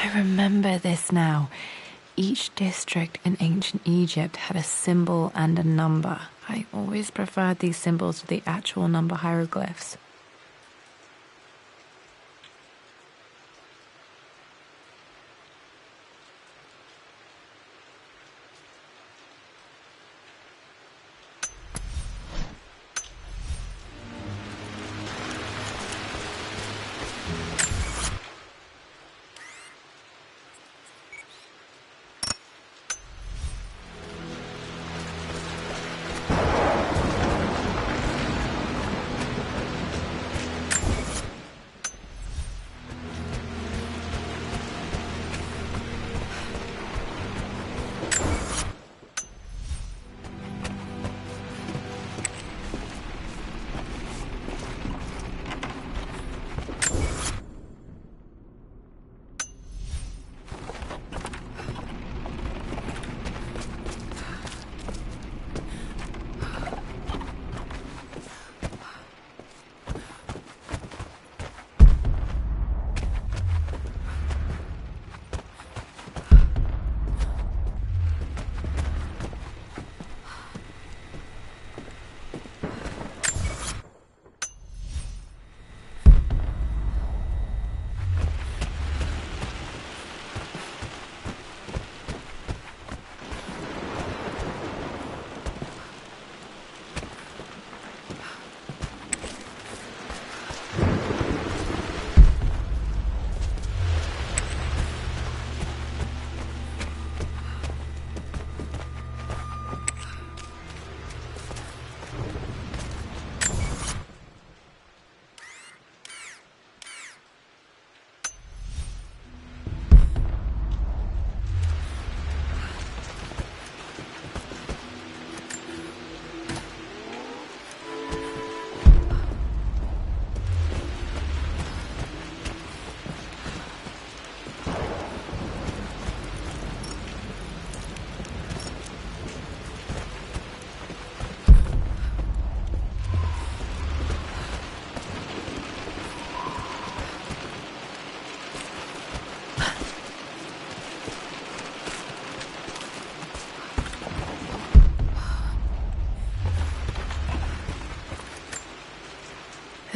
I remember this now. Each district in ancient Egypt had a symbol and a number. I always preferred these symbols to the actual number hieroglyphs.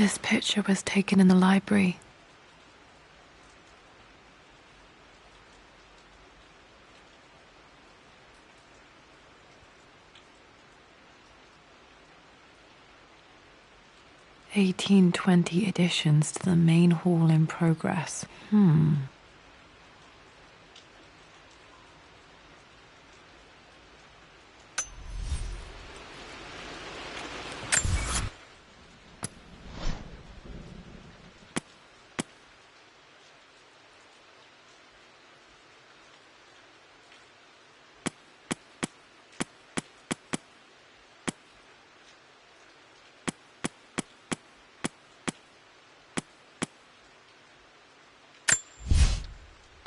This picture was taken in the library. (1820) additions to the main hall in progress.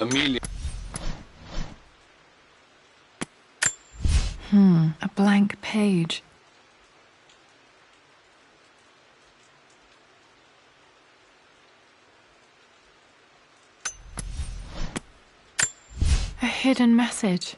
Amelia. A blank page. A hidden message.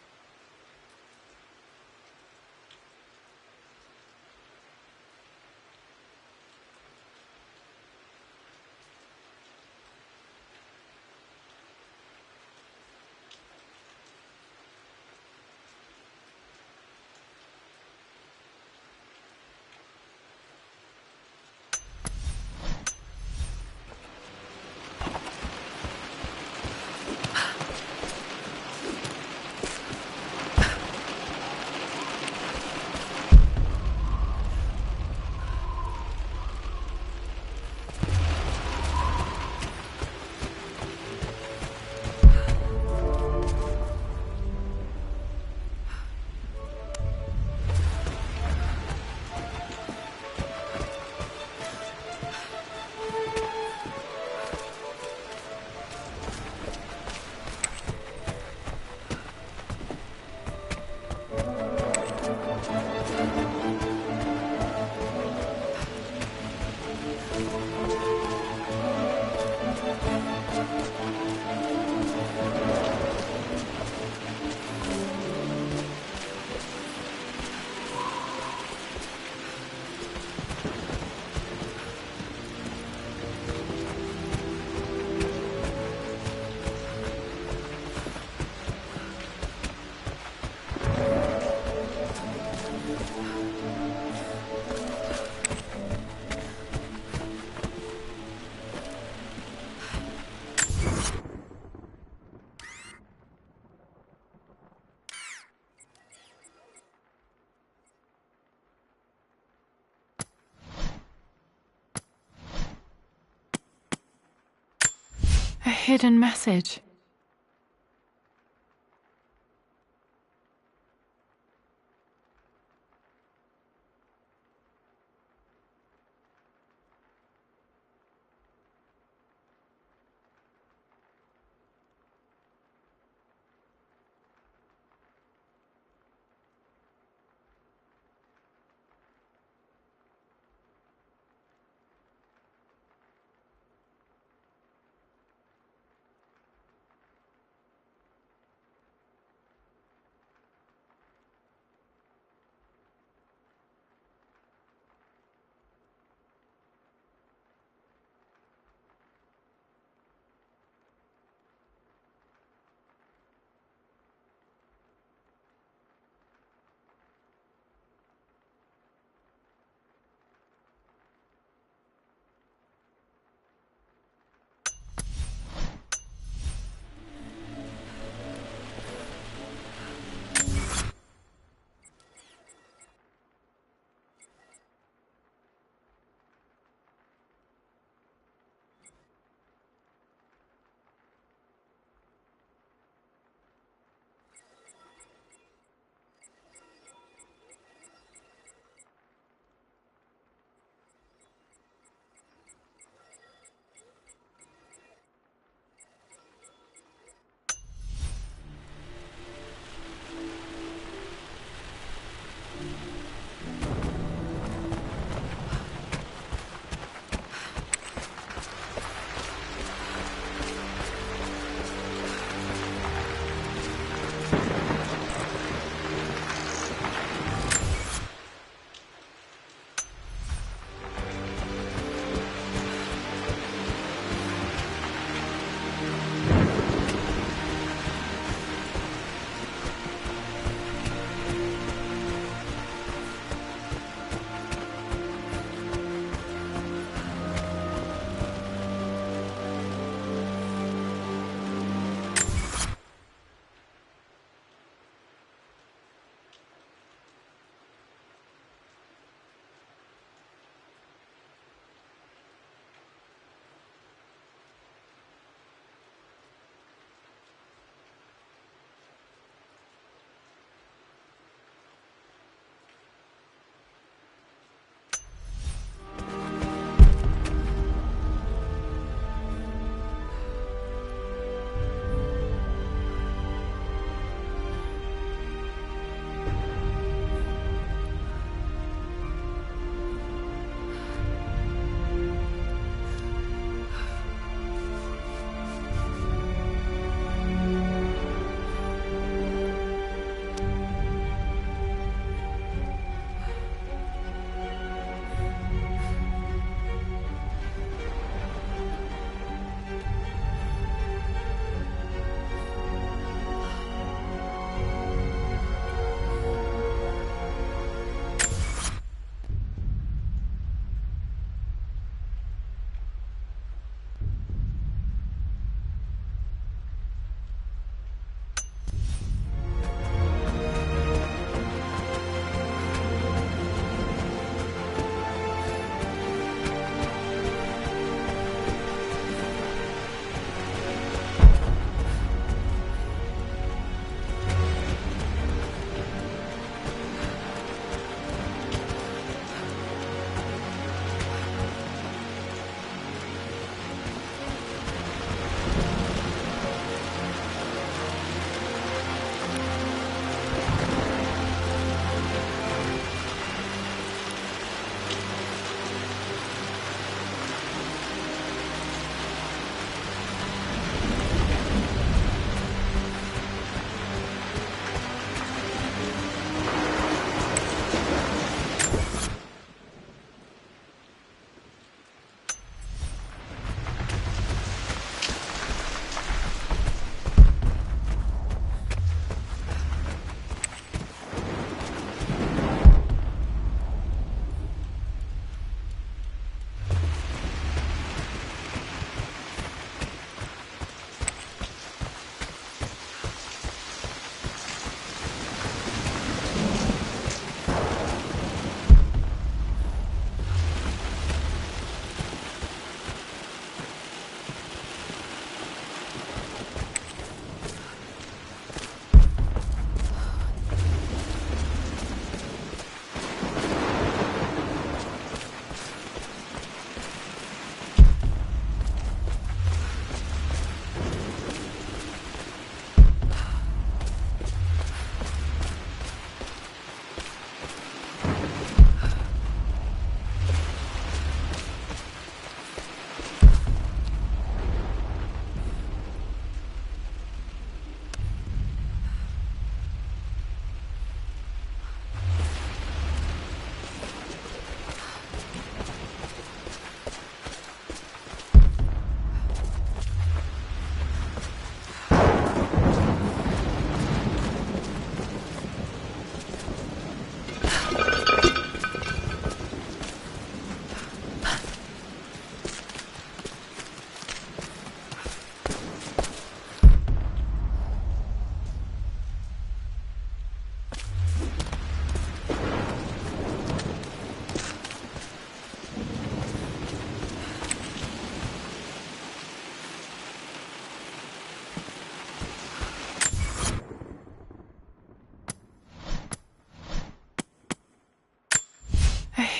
A hidden message.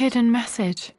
hidden message.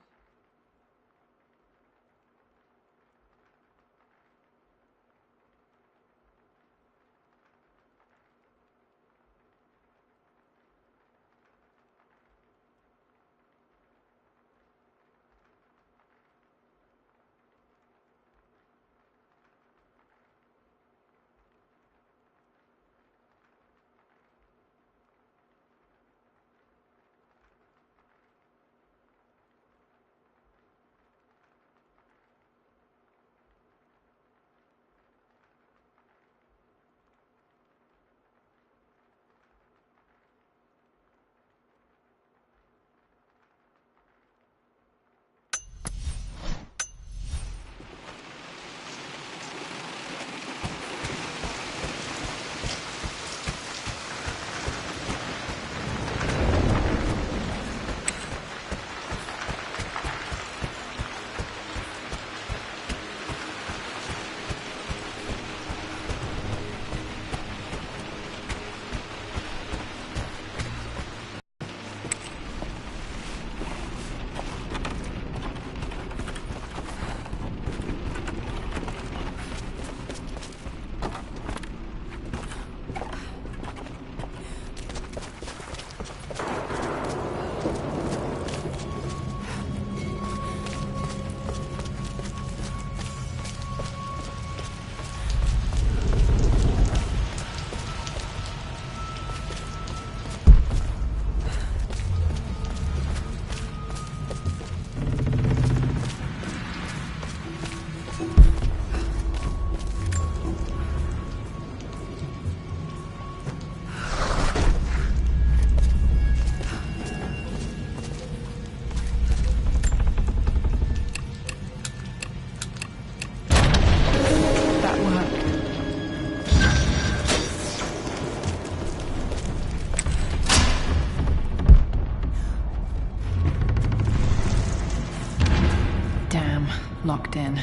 Locked in.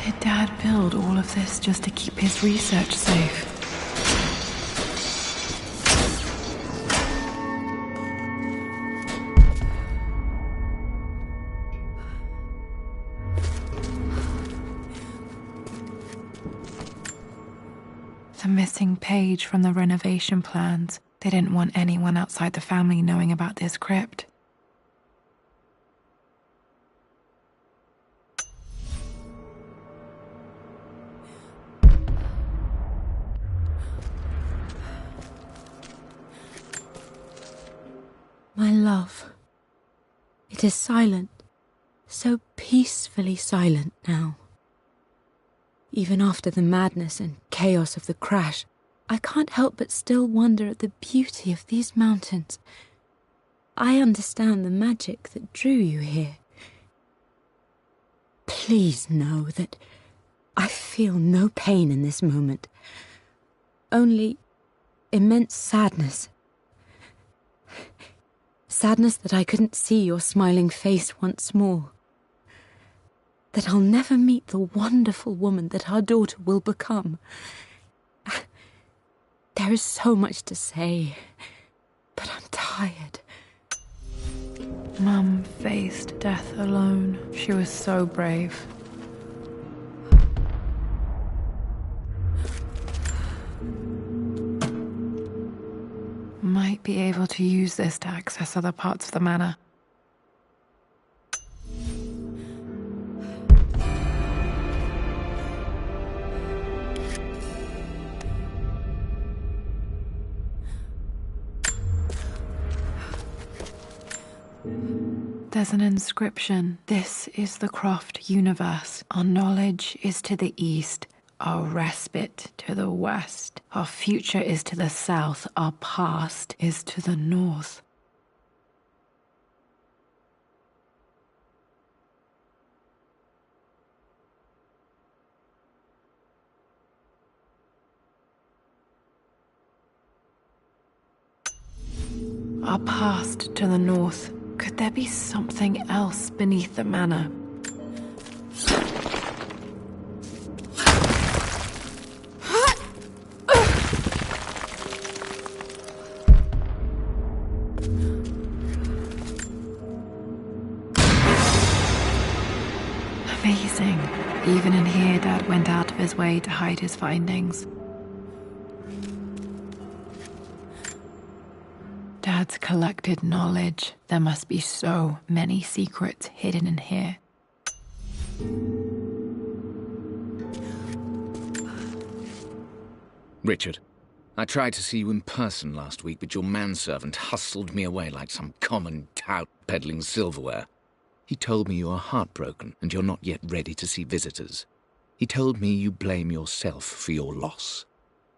Did Dad build all of this just to keep his research safe? The missing page from the renovation plans. They didn't want anyone outside the family knowing about this crypt. My love, it is silent, so peacefully silent now. Even after the madness and chaos of the crash, I can't help but still wonder at the beauty of these mountains. I understand the magic that drew you here. Please know that I feel no pain in this moment, only immense sadness. Sadness that I couldn't see your smiling face once more. That I'll never meet the wonderful woman that our daughter will become. There is so much to say, but I'm tired. Mum faced death alone. She was so brave. Might be able to use this to access other parts of the manor. There's an inscription. This is the Croft universe. Our knowledge is to the east, our respite to the west. Our future is to the south, our past is to the north. Our past to the north. Could there be something else beneath the manor? Amazing. Even in here, Dad went out of his way to hide his findings. Dad's collected knowledge. There must be so many secrets hidden in here. Richard, I tried to see you in person last week, but your manservant hustled me away like some common tout peddling silverware. He told me you are heartbroken and you're not yet ready to see visitors. He told me you blame yourself for your loss.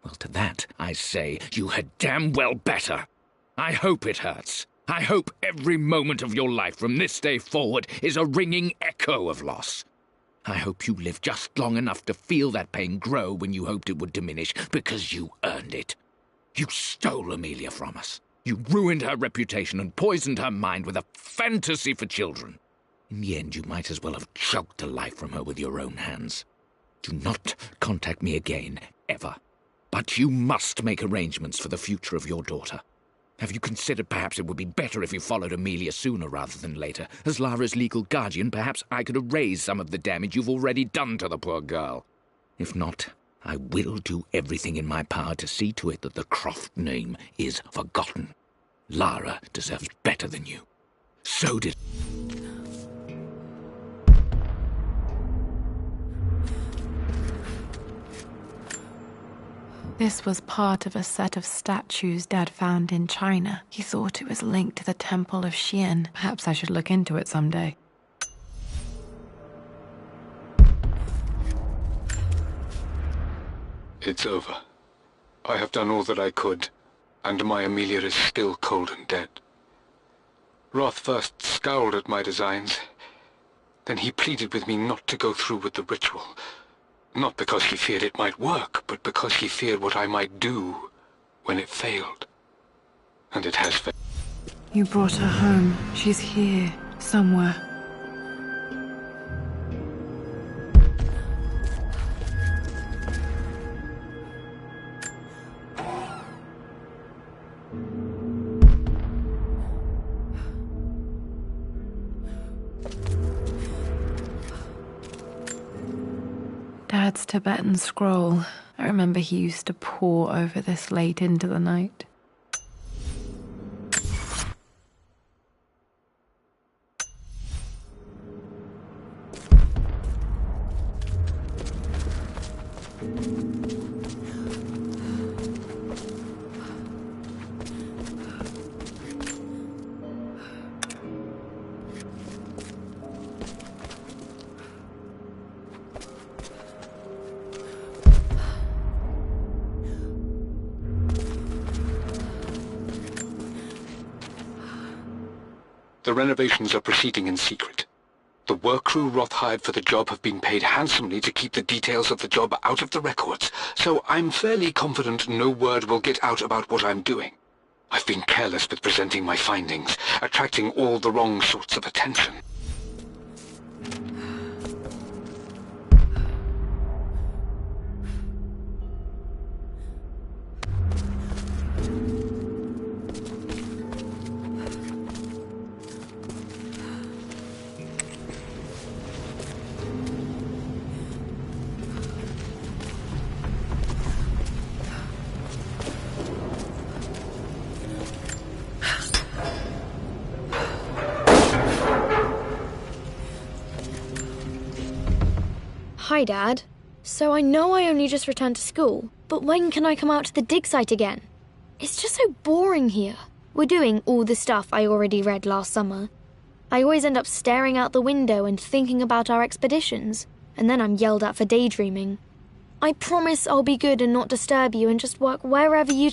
Well, to that, I say you had damn well better. I hope it hurts. I hope every moment of your life from this day forward is a ringing echo of loss. I hope you live just long enough to feel that pain grow when you hoped it would diminish, because you earned it. You stole Amelia from us. You ruined her reputation and poisoned her mind with a fantasy for children. In the end, you might as well have choked the life from her with your own hands. Do not contact me again, ever. But you must make arrangements for the future of your daughter. Have you considered perhaps it would be better if you followed Amelia sooner rather than later? As Lara's legal guardian, perhaps I could erase some of the damage you've already done to the poor girl. If not, I will do everything in my power to see to it that the Croft name is forgotten. Lara deserves better than you. So did... This was part of a set of statues Dad found in China. He thought it was linked to the Temple of Xian. Perhaps I should look into it someday. It's over. I have done all that I could, and my Amelia is still cold and dead. Roth first scowled at my designs. Then he pleaded with me not to go through with the ritual. Not because he feared it might work, but because he feared what I might do when it failed. And it has failed. You brought her home. She's here, somewhere. Dad's Tibetan scroll. I remember he used to pore over this late into the night. The renovations are proceeding in secret. The work crew Roth hired for the job have been paid handsomely to keep the details of the job out of the records, so I'm fairly confident no word will get out about what I'm doing. I've been careless with presenting my findings, attracting all the wrong sorts of attention. Hi, Dad. So I know I only just returned to school, but when can I come out to the dig site again? It's just so boring here. We're doing all the stuff I already read last summer. I always end up staring out the window and thinking about our expeditions, and then I'm yelled at for daydreaming. I promise I'll be good and not disturb you and just work wherever you...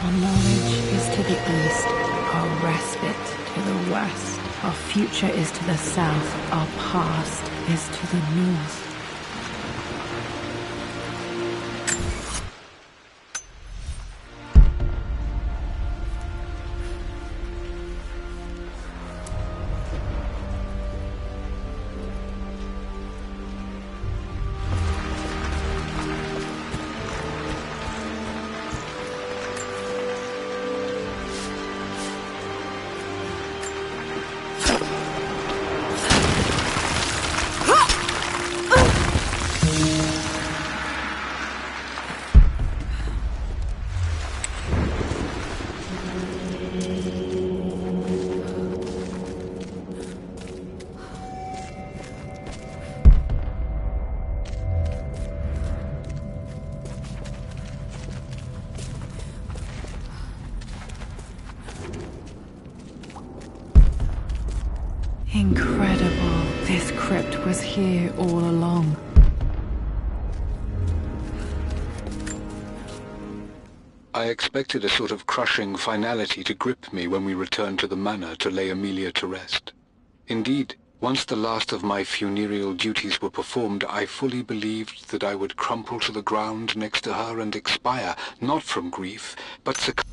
Our knowledge is to the east, our respite to the west. Our future is to the south, our past is to the north. Incredible. This crypt was here all along. I expected a sort of crushing finality to grip me when we returned to the manor to lay Amelia to rest. Indeed, once the last of my funereal duties were performed, I fully believed that I would crumple to the ground next to her and expire, not from grief, but succumb.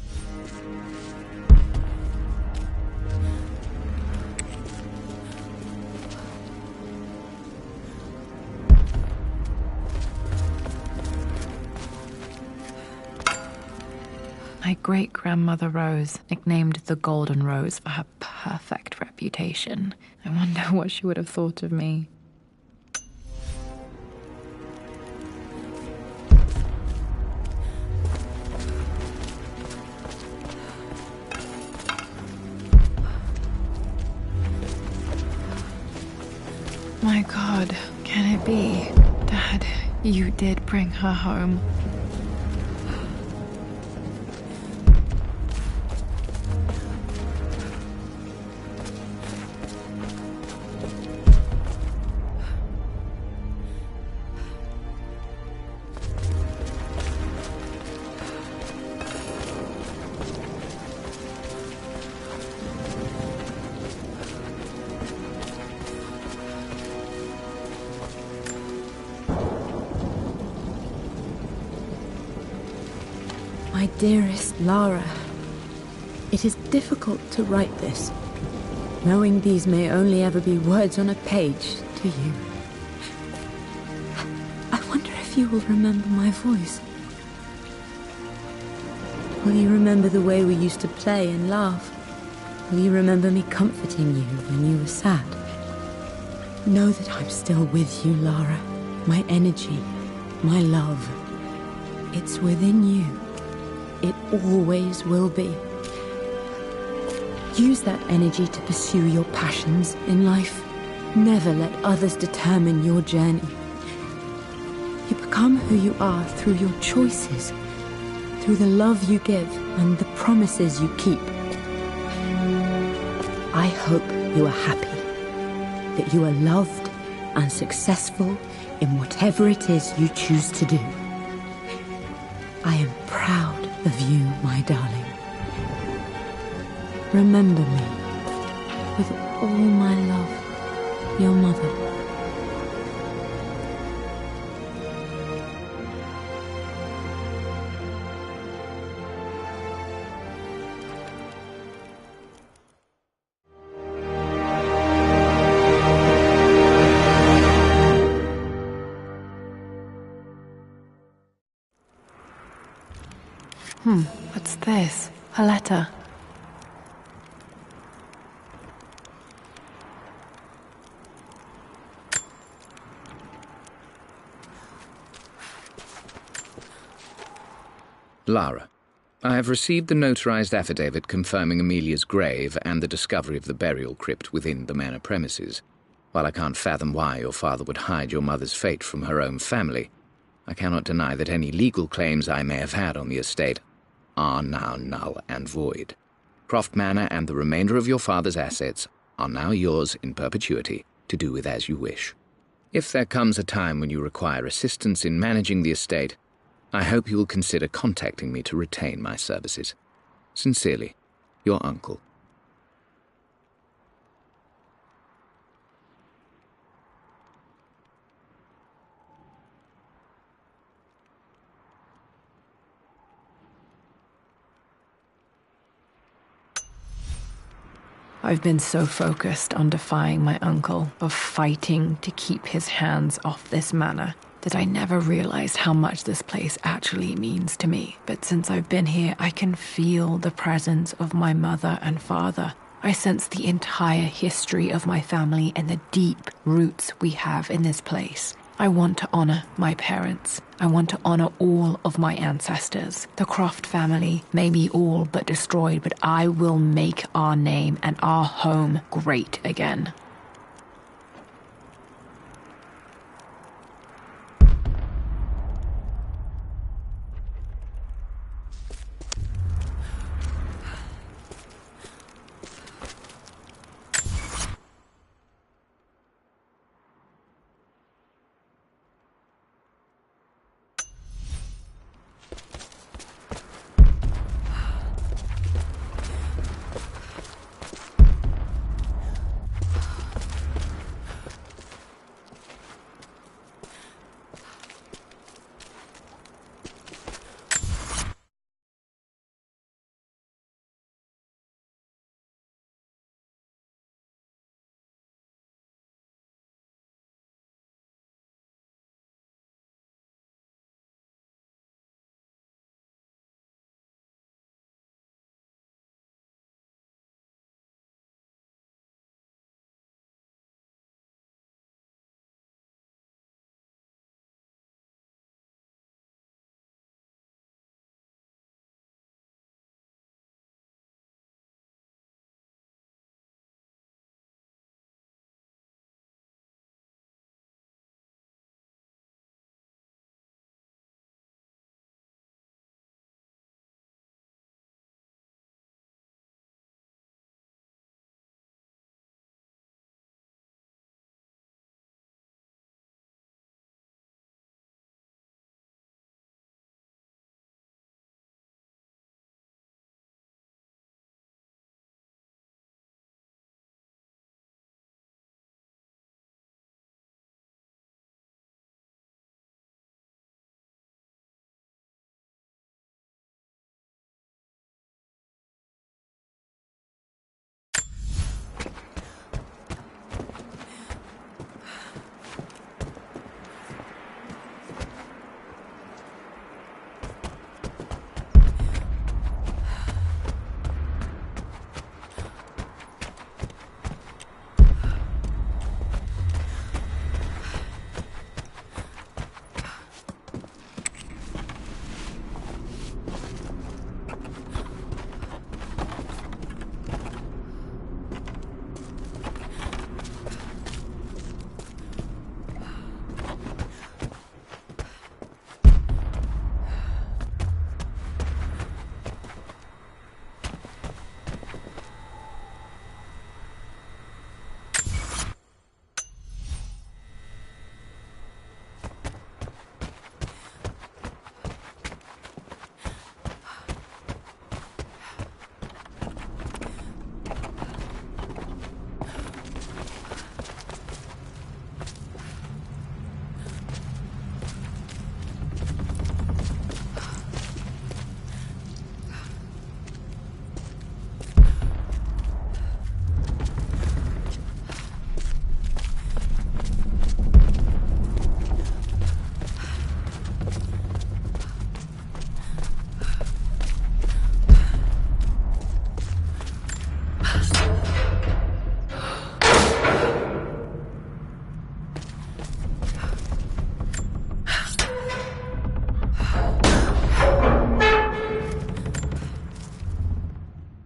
My great-grandmother Rose, nicknamed the Golden Rose for her perfect reputation. I wonder what she would have thought of me. My God, can it be? Dad, you did bring her home. My dearest Lara, it is difficult to write this, knowing these may only ever be words on a page to you. I wonder if you will remember my voice. Will you remember the way we used to play and laugh? Will you remember me comforting you when you were sad? Know that I'm still with you, Lara. My energy, my love, it's within you. It always will be. Use that energy to pursue your passions in life. Never let others determine your journey. You become who you are through your choices, through the love you give and the promises you keep. I hope you are happy, that you are loved and successful in whatever it is you choose to do. I am proud of you, my darling. Remember me, with all my love, your mother. What's this? A letter. Lara, I have received the notarized affidavit confirming Amelia's grave and the discovery of the burial crypt within the manor premises. While I can't fathom why your father would hide your mother's fate from her own family, I cannot deny that any legal claims I may have had on the estate are now null and void. Croft Manor and the remainder of your father's assets are now yours in perpetuity to do with as you wish. If there comes a time when you require assistance in managing the estate, I hope you will consider contacting me to retain my services. Sincerely, your uncle. I've been so focused on defying my uncle, of fighting to keep his hands off this manor, that I never realized how much this place actually means to me. But since I've been here, I can feel the presence of my mother and father. I sense the entire history of my family and the deep roots we have in this place. I want to honor my parents. I want to honor all of my ancestors. The Croft family may be all but destroyed, but I will make our name and our home great again.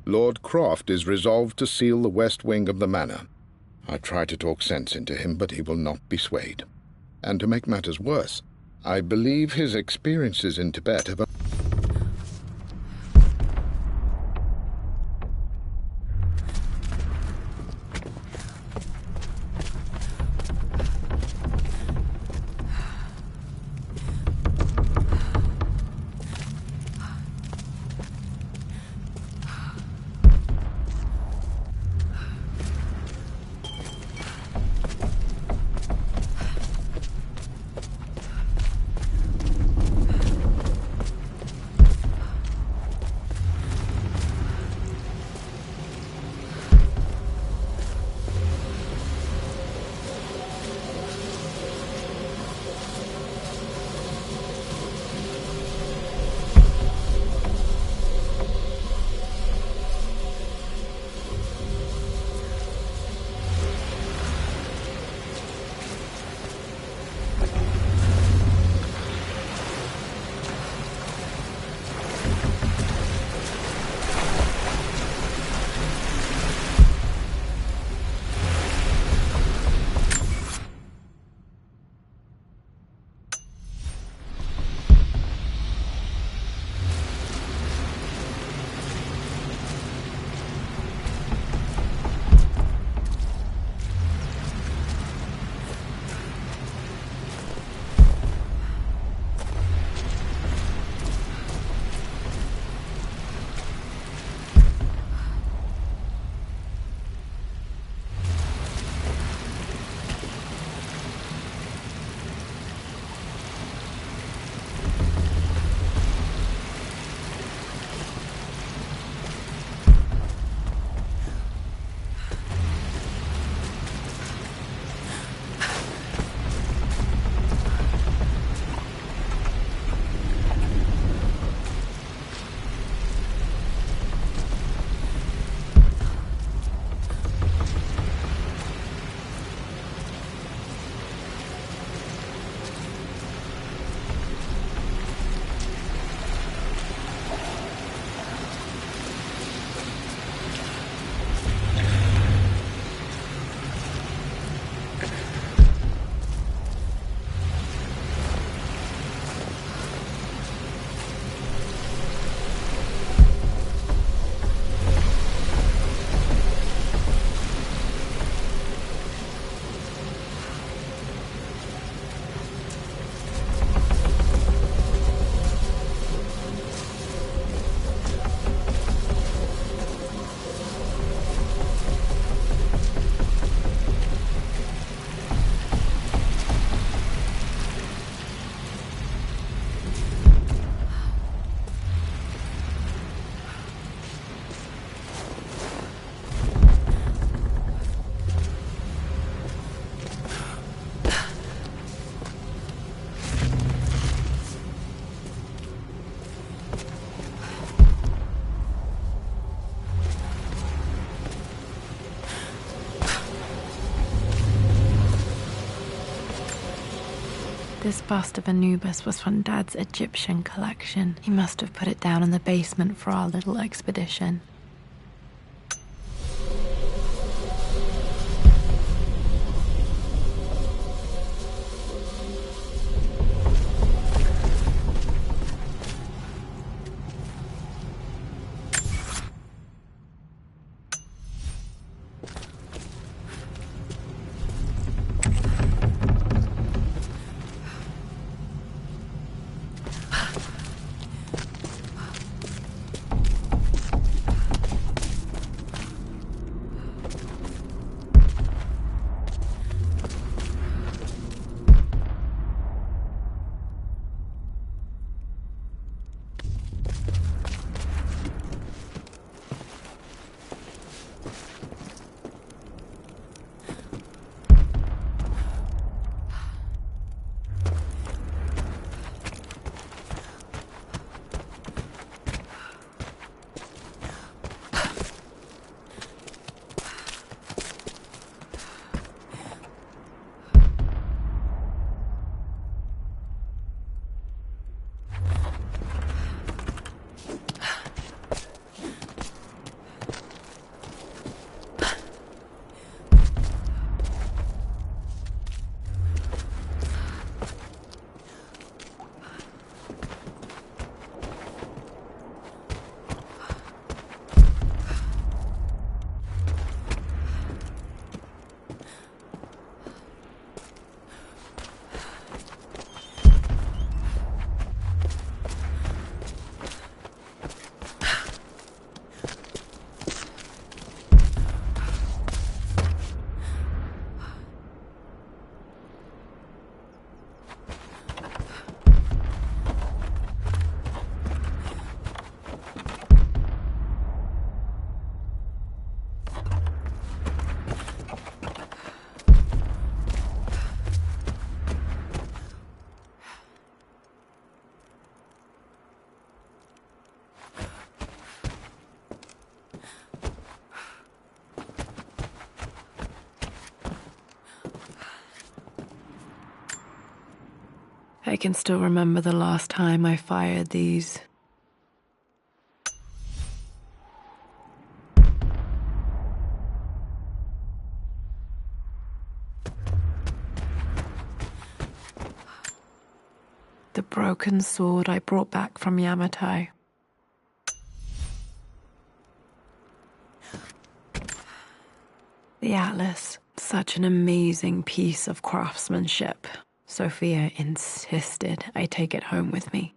Lord Croft is resolved to seal the west wing of the manor. I try to talk sense into him, but he will not be swayed. And to make matters worse, I believe his experiences in Tibet have... This bust of Anubis was from Dad's Egyptian collection. He must have put it down in the basement for our little expedition. I can still remember the last time I fired these. The broken sword I brought back from Yamato. The atlas, such an amazing piece of craftsmanship. Sophia insisted I take it home with me.